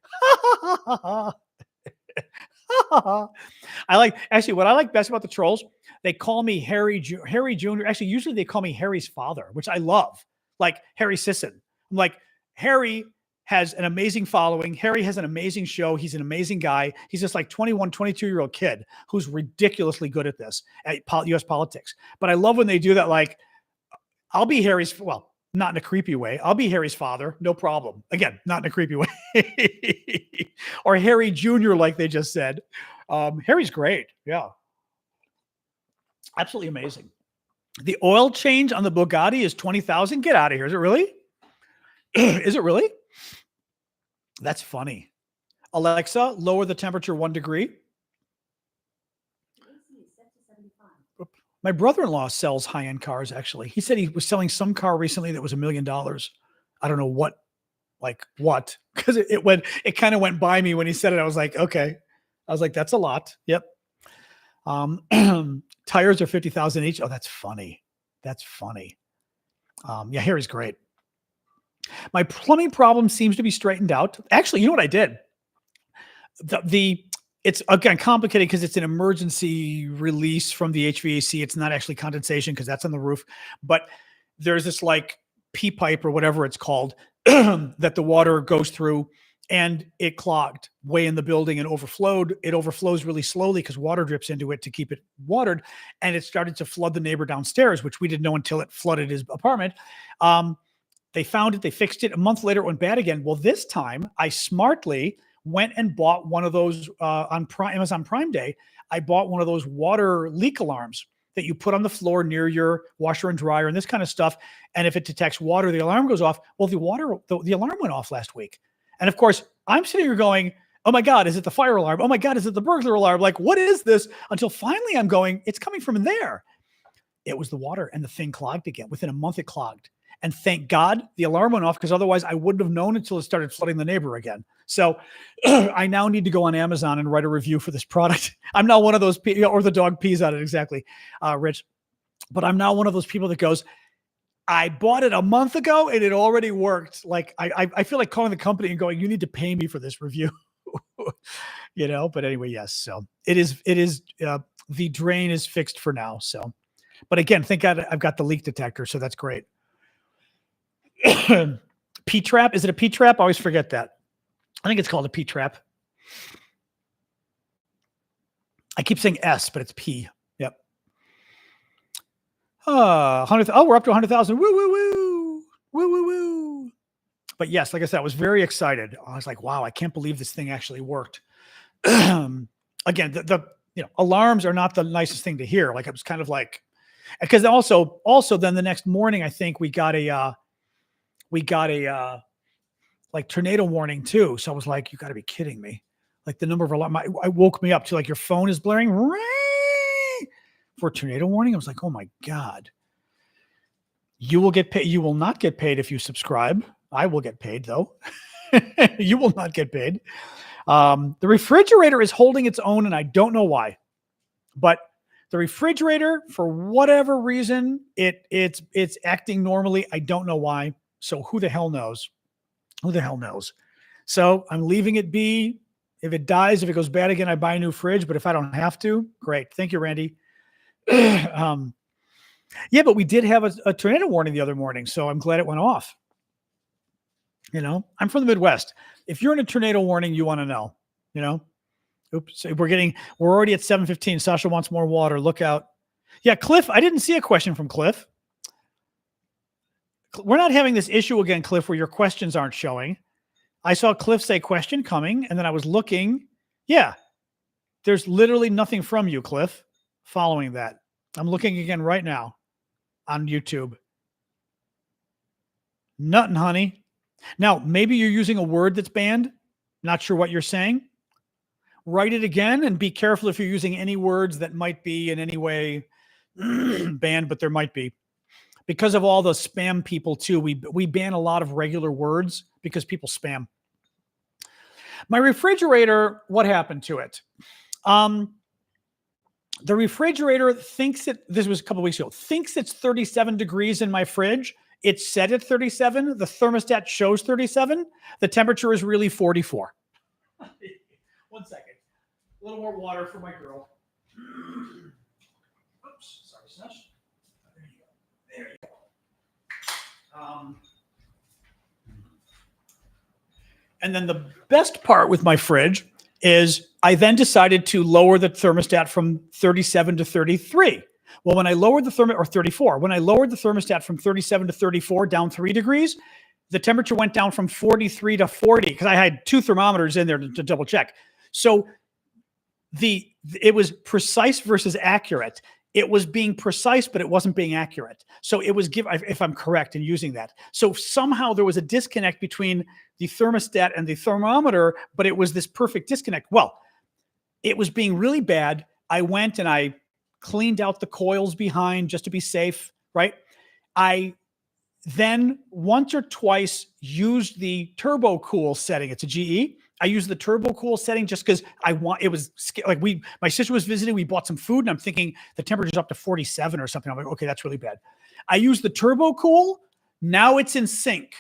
Speaker 1: Actually, what I like best about the trolls, they call me Harry Jr. Actually, usually they call me Harry's father, which I love, like Harry Sisson. I'm like, Harry has an amazing following. Harry has an amazing show. He's an amazing guy. He's just like 21, 22-year-old kid who's ridiculously good at this, at U.S. politics. But I love when they do that. Like, I'll be Harry's, well, not in a creepy way. I'll be Harry's father. No problem. Again, not in a creepy way. Or Harry Jr., like they just said. Harry's great. Yeah. Absolutely amazing. The oil change on the Bugatti is 20,000. Get out of here. Is it really? Is it really? That's funny. Alexa, lower the temperature 1 degree. My brother-in-law sells high-end cars, actually. He said he was selling some car recently that was $1 million. I don't know what, because it kind of went by me when he said it. I was like, okay. I was like, that's a lot. Yep. Tires are 50,000 each. Oh, that's funny. That's funny. Yeah, Harry's great. My plumbing problem seems to be straightened out. Actually, you know what I did? It's again complicated because it's an emergency release from the HVAC. It's not actually condensation because that's on the roof, but there's this like P pipe or whatever it's called that the water goes through, and it clogged way in the building and overflowed. It overflows really slowly because water drips into it to keep it watered, and it started to flood the neighbor downstairs, which we didn't know until it flooded his apartment. They found it, they fixed it. A month later, it went bad again. Well, this time I smartly went and bought one of those on Amazon Prime Day. I bought one of those water leak alarms that you put on the floor near your washer and dryer and this kind of stuff. And if it detects water, the alarm goes off. Well, the alarm went off last week. And of course, I'm sitting here going, oh my God, is it the fire alarm? Oh my God, is it the burglar alarm? Like, what is this? Until finally I'm going, it's coming from in there. It was the water, and the thing clogged again. Within a month, it clogged. And thank God the alarm went off, because otherwise I wouldn't have known until it started flooding the neighbor again. So I now need to go on Amazon and write a review for this product. I'm not one of those people, or the dog pees on it, exactly, Rich. But I'm not one of those people that goes, I bought it a month ago and it already worked. Like I feel like calling the company and going, you need to pay me for this review. But anyway, yes. So it is, the drain is fixed for now. So, but again, thank God I've got the leak detector. So that's great. P-trap. Is it a P-trap? I always forget that. I think it's called a P-trap. I keep saying S, but it's P. Yep. 100. Oh, we're up to 100,000. Woo, woo, woo. Woo, woo, woo. But yes, like I said, I was very excited. I was like, wow, I can't believe this thing actually worked. Again, the alarms are not the nicest thing to hear. Like, it was kind of like, because also then the next morning, I think we got a like tornado warning too. So I was like, you got to be kidding me. Like, the number of alarm, I woke me up to like, your phone is blaring for tornado warning. I was like, oh my God. You will get paid. You will not get paid if you subscribe. I will get paid though. You will not get paid. The refrigerator is holding its own, and I don't know why, but the refrigerator, for whatever reason, it's acting normally. I don't know why. So who the hell knows? Who the hell knows? So I'm leaving it be. If it dies, if it goes bad again, I buy a new fridge. But if I don't have to, great. Thank you, Randy. Yeah, but we did have a tornado warning the other morning, so I'm glad it went off. I'm from the Midwest. If you're in a tornado warning, you want to know. Oops, we're already at 7:15. Sasha wants more water. Look out. Yeah, Cliff. I didn't see a question from Cliff. We're not having this issue again, Cliff, where your questions aren't showing. I saw Cliff say question coming, and then I was looking. Yeah, there's literally nothing from you, Cliff, following that. I'm looking again right now on YouTube. Nothing, honey. Now, maybe you're using a word that's banned. Not sure what you're saying. Write it again and be careful if you're using any words that might be in any way banned, but there might be. Because of all the spam people too, we ban a lot of regular words because people spam. My refrigerator, what happened to it? The refrigerator thinks this was a couple weeks ago, thinks it's 37 degrees in my fridge. It's set at 37. The thermostat shows 37. The temperature is really 44. 1 second. A little more water for my girl. Oops, sorry, Snush. There you go. There you go. And then the best part with my fridge is I then decided to lower the thermostat from 37 to 33. Well, when I lowered the or 34, when I lowered the thermostat from 37 to 34, down 3 degrees, the temperature went down from 43 to 40 because I had 2 thermometers in there to double check. So it was precise versus accurate. It was being precise, but it wasn't being accurate. So it was if I'm correct in using that. So somehow there was a disconnect between the thermostat and the thermometer, but it was this perfect disconnect. Well, it was being really bad. I went and I cleaned out the coils behind just to be safe, right? I then once or twice used the turbo cool setting. It's a GE. I used the turbo cool setting just because it was like my sister was visiting, we bought some food and I'm thinking the temperature's up to 47 or something. I'm like, okay, that's really bad. I used the turbo cool. Now it's in sync.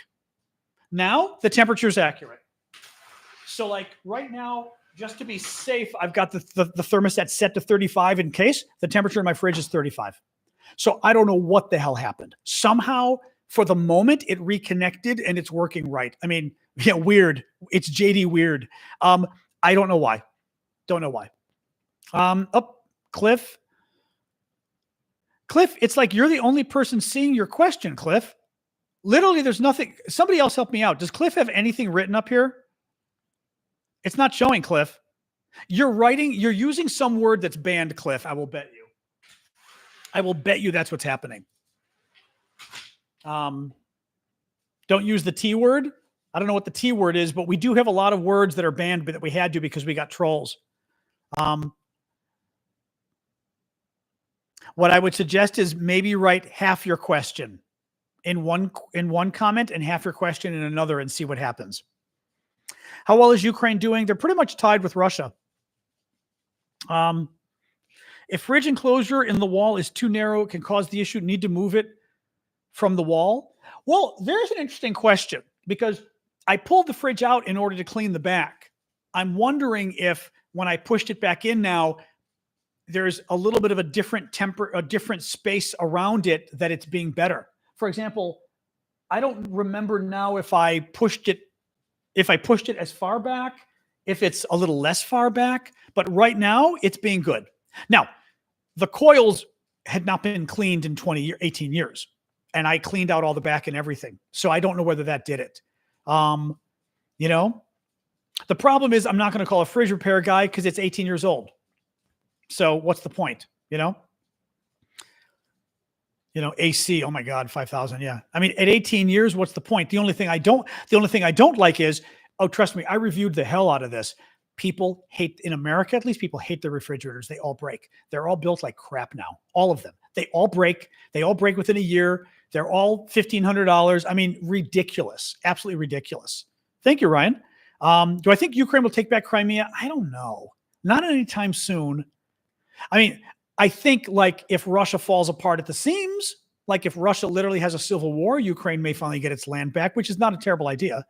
Speaker 1: Now the temperature is accurate. So like right now, just to be safe, I've got the thermostat set to 35 in case the temperature in my fridge is 35. So I don't know what the hell happened. Somehow for the moment it reconnected and it's working right. I mean, yeah, weird. It's JD weird. I don't know why. Don't know why. Cliff. Cliff, it's like you're the only person seeing your question, Cliff. Literally, there's nothing. Somebody else help me out. Does Cliff have anything written up here? It's not showing, Cliff. You're using some word that's banned, Cliff. I will bet you. I will bet you that's what's happening. Don't use the T word. I don't know what the T word is, but we do have a lot of words that are banned, but that we had to because we got trolls. What I would suggest is maybe write half your question in one comment and half your question in another and see what happens. How well is Ukraine doing? They're pretty much tied with Russia. If fridge enclosure in the wall is too narrow, it can cause the issue. Need to move it from the wall? Well, there's an interesting question because I pulled the fridge out in order to clean the back. I'm wondering if when I pushed it back in now, there's a little bit of a different space around it that it's being better. For example, I don't remember now if I pushed it as far back, if it's a little less far back, but right now it's being good. Now, the coils had not been cleaned in 18 years, and I cleaned out all the back and everything. So I don't know whether that did it. The problem is I'm not going to call a fridge repair guy because it's 18 years old. So what's the point? AC, oh my God, 5,000. Yeah. I mean, at 18 years, what's the point? The only thing I don't like is, oh, trust me, I reviewed the hell out of this. People hate, in America, at least people hate their refrigerators. They all break. They're all built like crap now. All of them. They all break. They all break within a year. They're all $1,500. I mean, ridiculous. Absolutely ridiculous. Thank you, Ryan. Do I think Ukraine will take back Crimea? I don't know. Not anytime soon. I mean, I think like if Russia falls apart at the seams, like if Russia literally has a civil war, Ukraine may finally get its land back, which is not a terrible idea.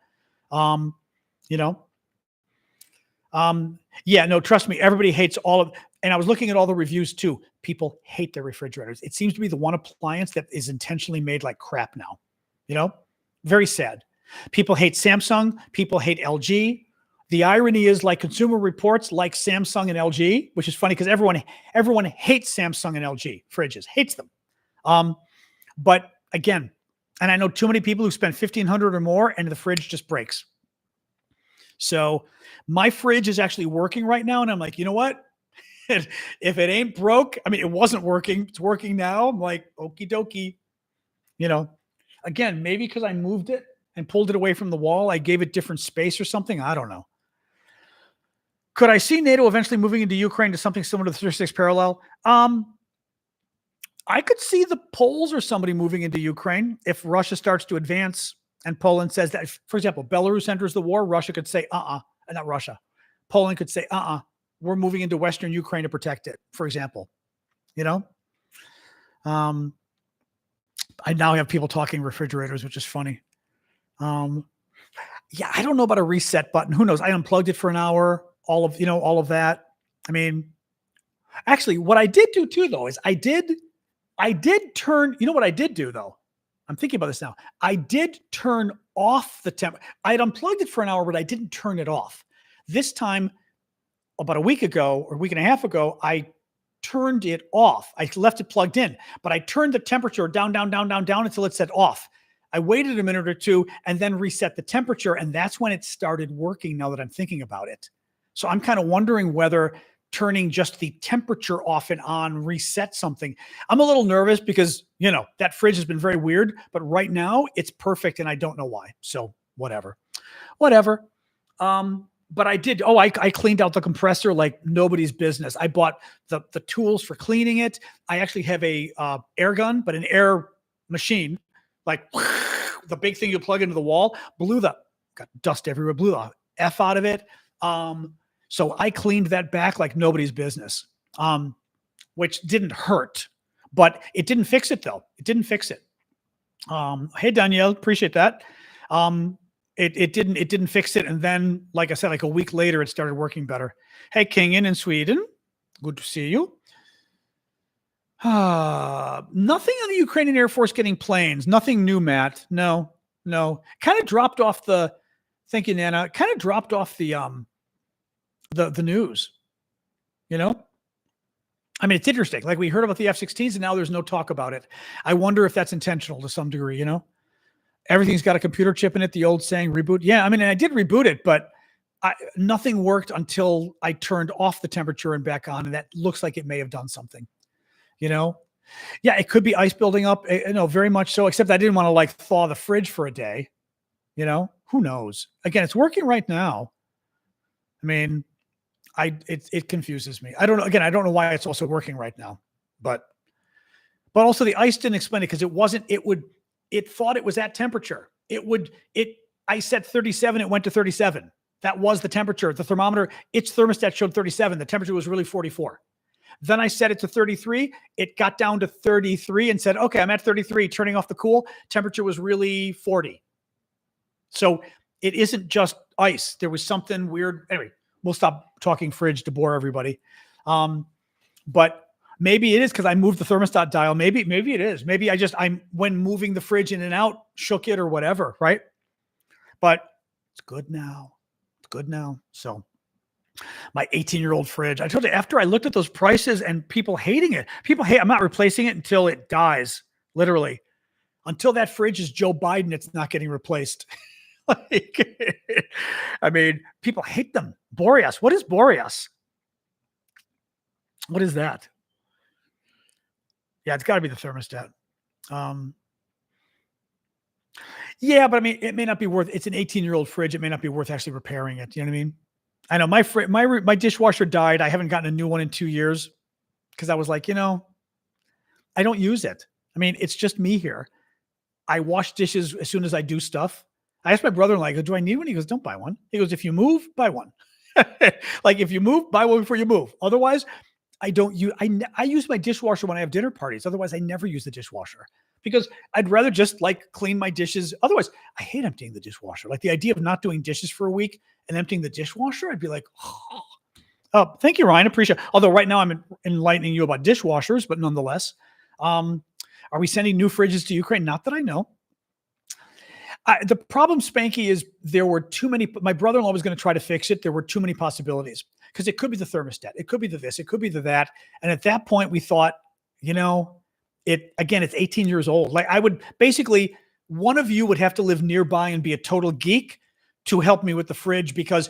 Speaker 1: Yeah, no, trust me, everybody hates and I was looking at all the reviews too. People hate their refrigerators. It seems to be the one appliance that is intentionally made like crap now. Very sad. People hate Samsung. People hate LG. The irony is, like Consumer Reports, like Samsung and LG, which is funny because everyone hates Samsung and LG fridges, hates them. But again, And I know too many people who spend 1,500 or more and the fridge just breaks. So my fridge is actually working right now. And I'm like, you know what? If it ain't broke, I mean, it wasn't working. It's working now. I'm like, okie dokie. Again, maybe because I moved it and pulled it away from the wall, I gave it different space or something. I don't know. Could I see NATO eventually moving into Ukraine to something similar to the 36 parallel? I could see the Poles or somebody moving into Ukraine if Russia starts to advance and Poland says that, for example, Belarus enters the war, Russia could say, not Russia. Poland could say, we're moving into Western Ukraine to protect it, for example. I now have people talking refrigerators, which is funny. Yeah, I don't know about a reset button. Who knows? I unplugged it for an hour, all of that. I mean, actually, what I did do too, though, is I did turn, what I did do though? I'm thinking about this now. I did turn off the temp. I had unplugged it for an hour, but I didn't turn it off. This time, about a week ago or a week and a half ago, I turned it off. I left it plugged in, but I turned the temperature down until it said off. I waited a minute or two and then reset the temperature. And that's when it started working now that I'm thinking about it. So I'm kind of wondering whether turning just the temperature off and on reset something. I'm a little nervous because, that fridge has been very weird, but right now it's perfect and I don't know why. So whatever. But I did. I cleaned out the compressor like nobody's business. I bought the tools for cleaning it. I actually have a air gun, but an air machine, like the big thing you plug into the wall, got dust everywhere, blew the F out of it. So I cleaned that back like nobody's business, which didn't hurt, but it didn't fix it though. It didn't fix it. Hey, Danielle, appreciate that. It didn't fix it. And then, like I said, like a week later, it started working better. Hey, Kingen in Sweden. Good to see you. Nothing on the Ukrainian Air Force getting planes. Nothing new, Matt. No. Kind of dropped off thank you, Nana. Kind of dropped off the news, I mean, it's interesting. Like we heard about the F-16s and now there's no talk about it. I wonder if that's intentional to some degree, Everything's got a computer chip in it. The old saying, reboot. Yeah, I mean, I did reboot it, but nothing worked until I turned off the temperature and back on, and that looks like it may have done something. Yeah, it could be ice building up. Very much so. Except I didn't want to thaw the fridge for a day. Who knows? Again, it's working right now. I mean, it confuses me. I don't know. Again, I don't know why it's also working right now, but also the ice didn't explain it because it wasn't. It thought it was at temperature. I set 37, it went to 37. That was the temperature. The thermometer, its thermostat showed 37. The temperature was really 44. Then I set it to 33. It got down to 33 and said, okay, I'm at 33, turning off the cool. Temperature was really 40. So it isn't just ice. There was something weird. Anyway, we'll stop talking fridge to bore everybody. But maybe it is because I moved the thermostat dial. Maybe it is. Maybe when moving the fridge in and out, shook it or whatever, right? But it's good now. So my 18-year-old fridge, I told you, after I looked at those prices and people hating it, I'm not replacing it until it dies, literally. Until that fridge is Joe Biden, it's not getting replaced. I mean, people hate them. Boreas. What is Boreas? What is that? Yeah, it's got to be the thermostat. Yeah, but I mean, it may not be worth. It's an 18-year-old fridge. It may not be worth actually repairing it. You know what I mean? I know my dishwasher died. I haven't gotten a new one in 2 years because I was like, I don't use it. I mean, it's just me here. I wash dishes as soon as I do stuff. I asked my brother-in-law, I go, do I need one? He goes, don't buy one. He goes, if you move, buy one. Like if you move, buy one before you move. Otherwise, I don't use. I use my dishwasher when I have dinner parties. Otherwise, I never use the dishwasher because I'd rather just clean my dishes. Otherwise, I hate emptying the dishwasher. Like the idea of not doing dishes for a week and emptying the dishwasher, I'd be like, oh, thank you, Ryan. Appreciate it. Although right now I'm enlightening you about dishwashers, but nonetheless, are we sending new fridges to Ukraine? Not that I know. The problem, Spanky, is there were too many. My brother-in-law was going to try to fix it. There were too many possibilities because it could be the thermostat. It could be the this. It could be the that. And at that point, we thought, it's 18 years old. Like I would basically, one of you would have to live nearby and be a total geek to help me with the fridge, because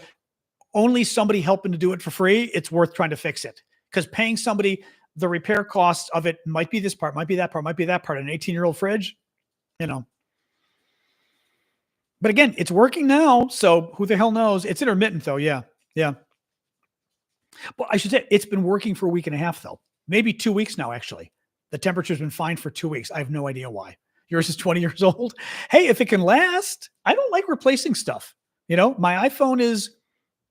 Speaker 1: only somebody helping to do it for free, it's worth trying to fix it. Because paying somebody the repair costs of it might be this part, might be that part, might be that part. An 18-year-old fridge, you know. But again, it's working now, so who the hell knows? It's intermittent though. Yeah. Well, I should say it's been working for a week and a half though. Maybe 2 weeks now, actually. The temperature's been fine for 2 weeks. I have no idea why. Yours is 20 years old. Hey, if it can last, I don't like replacing stuff. My iPhone is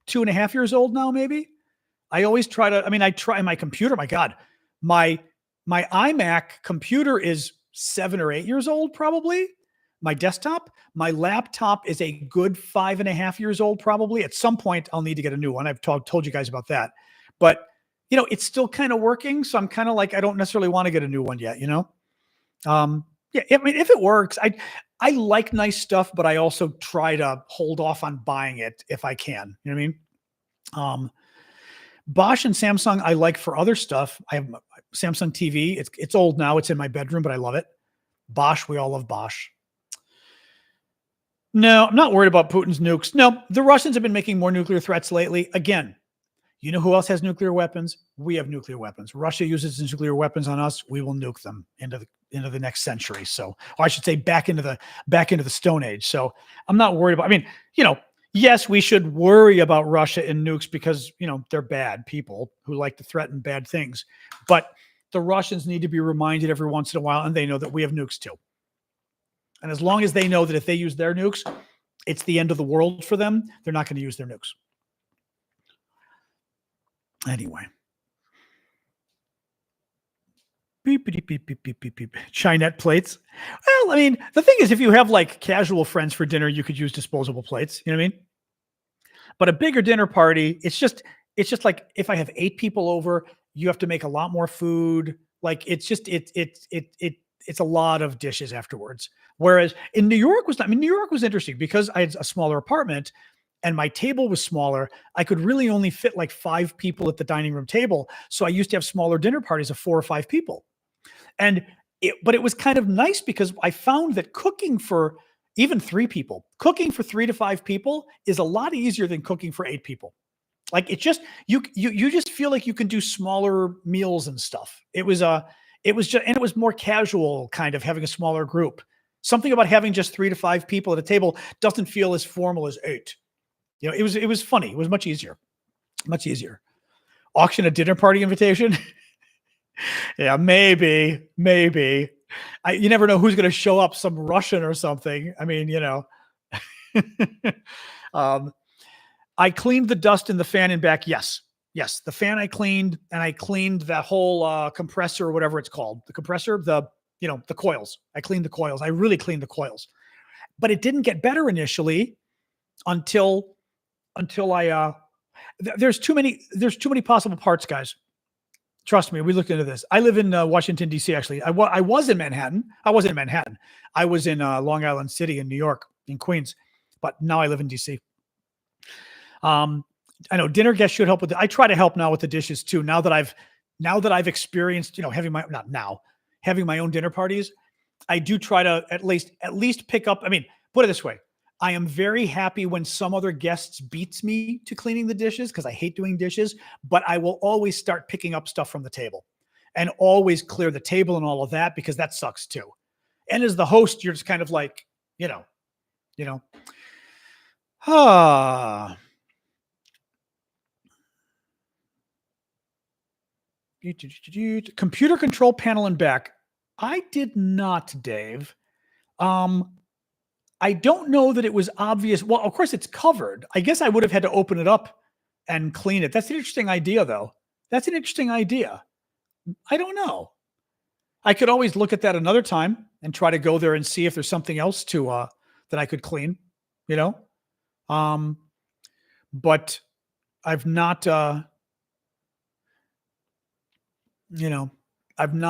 Speaker 1: 2.5 years old now, maybe. I always try to, I try my computer. My God, my iMac computer is 7 or 8 years old, probably. My desktop, my laptop is a good 5.5 years old, probably. At some point, I'll need to get a new one. I've told you guys about that. But, it's still kind of working. So I'm kind of like, I don't necessarily want to get a new one yet, Yeah, if it works, I like nice stuff, but I also try to hold off on buying it if I can. You know what I mean? Bosch and Samsung I like for other stuff. I have Samsung TV. It's old now. It's in my bedroom, but I love it. Bosch, we all love Bosch. No, I'm not worried about Putin's nukes. No, the Russians have been making more nuclear threats lately. Again, you know who else has nuclear weapons? We have nuclear weapons. Russia uses nuclear weapons on us. We will nuke them into the next century. So, or I should say back into the Stone Age. So I'm not worried about, yes, we should worry about Russia and nukes because, they're bad people who like to threaten bad things. But the Russians need to be reminded every once in a while, and they know that we have nukes too. And as long as they know that if they use their nukes, it's the end of the world for them, they're not going to use their nukes. Anyway. Beep, beep, beep, beep, beep, beep, beep. Chinette plates. Well, the thing is, if you have like casual friends for dinner, you could use disposable plates. You know what I mean? But a bigger dinner party, it's just like if I have 8 people over, you have to make a lot more food. Like it's a lot of dishes afterwards. Whereas in New York New York was interesting because I had a smaller apartment and my table was smaller. I could really only fit like 5 people at the dining room table. So I used to have smaller dinner parties of 4 or 5 people. But it was kind of nice because I found that cooking for even 3 people, cooking for 3 to 5 people is a lot easier than cooking for 8 people. Like it just, you just feel like you can do smaller meals and stuff. It was more casual kind of having a smaller group. Something about having just 3 to 5 people at a table doesn't feel as formal as 8. It was funny. It was much easier. Much easier. Auction a dinner party invitation. Yeah, maybe. You never know who's going to show up, some Russian or something. I cleaned the dust in the fan and back. Yes, the fan I cleaned, and I cleaned that whole compressor or whatever it's called. The compressor, the coils. I cleaned the coils. I really cleaned the coils. But it didn't get better initially until I there's too many possible parts, guys. Trust me, we looked into this. I live in Washington, D.C., actually. I was in Manhattan. I wasn't in Manhattan. I was in Long Island City in New York, in Queens. But now I live in D.C. I know dinner guests should help with I try to help now with the dishes too. Now that I've experienced, having my own dinner parties, I do try to at least pick up. Put it this way. I am very happy when some other guests beats me to cleaning the dishes because I hate doing dishes, but I will always start picking up stuff from the table and always clear the table and all of that because that sucks too. And as the host, you're just kind of like, computer control panel and back. I did not, Dave. I don't know that it was obvious. Well, of course it's covered. I guess I would have had to open it up and clean it. That's an interesting idea though. That's an interesting idea. I don't know. I could always look at that another time and try to go there and see if there's something else that I could clean, but I've not,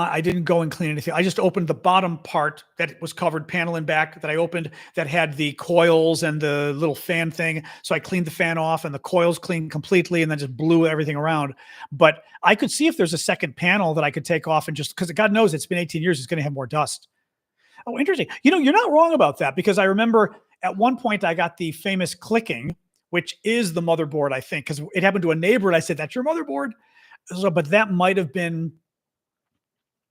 Speaker 1: I didn't go and clean anything. I just opened the bottom part that was covered, panel and back, that I opened that had the coils and the little fan thing. So I cleaned the fan off and the coils cleaned completely and then just blew everything around. But I could see if there's a second panel that I could take off and just, because God knows it's been 18 years, it's going to have more dust. Oh, interesting. You're not wrong about that because I remember at one point I got the famous clicking, which is the motherboard, I think, because it happened to a neighbor and I said, "That's your motherboard." So, but that might have been,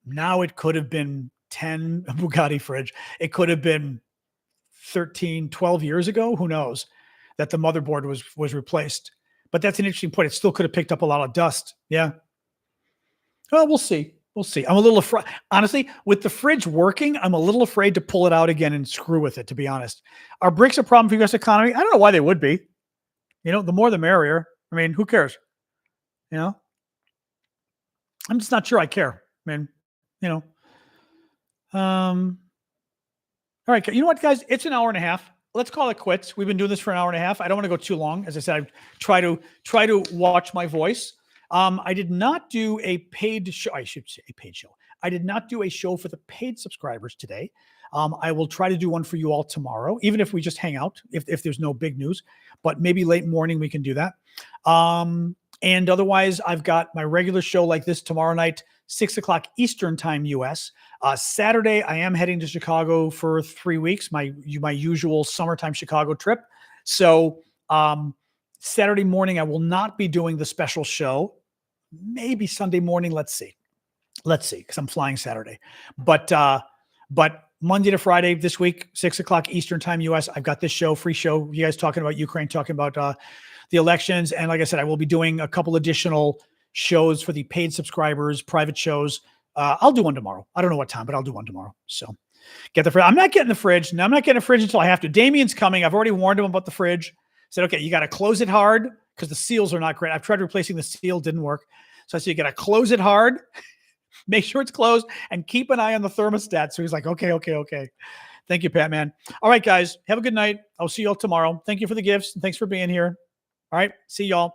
Speaker 1: now it could have been 10 Bugatti fridge. It could have been 13, 12 years ago. Who knows that the motherboard was replaced. But that's an interesting point. It still could have picked up a lot of dust. Yeah. Well, we'll see. We'll see. I'm a little afraid. Honestly, with the fridge working, I'm a little afraid to pull it out again and screw with it, to be honest. Are bricks a problem for the US economy? I don't know why they would be. The more the merrier. I mean, who cares? You know, I'm just not sure I care. I mean, you know, all right. You know what, guys? It's an hour and a half. Let's call it quits. We've been doing this for an hour and a half. I don't want to go too long. As I said, I try to watch my voice. I did not do a paid show. I should say a paid show. I did not do a show for the paid subscribers today. I will try to do one for you all tomorrow, even if we just hang out, if there's no big news, but maybe late morning we can do that. And otherwise, I've got my regular show like this tomorrow night, 6:00 Eastern time, US. Saturday, I am heading to Chicago for 3 weeks, my usual summertime Chicago trip. So Saturday morning, I will not be doing the special show. Maybe Sunday morning. Let's see, because I'm flying Saturday. But Monday to Friday this week, 6:00 Eastern time, US. I've got this show, free show. You guys talking about Ukraine, talking about the elections, and like I said, I will be doing a couple additional shows for the paid subscribers, private shows. I'll do one tomorrow. I don't know what time, but I'll do one tomorrow. So get the fridge. I'm not getting the fridge. No, I'm not getting a fridge until I have to. Damien's coming. I've already warned him about the fridge. Said, okay, you got to close it hard because the seals are not great. I've tried replacing the seal, didn't work. So I said, you got to close it hard, make sure it's closed, and keep an eye on the thermostat. So he's like, okay. Thank you, Pat, man. All right, guys, have a good night. I'll see you all tomorrow. Thank you for the gifts. And thanks for being here. All right, see y'all.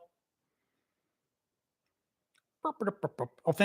Speaker 1: Oh, thank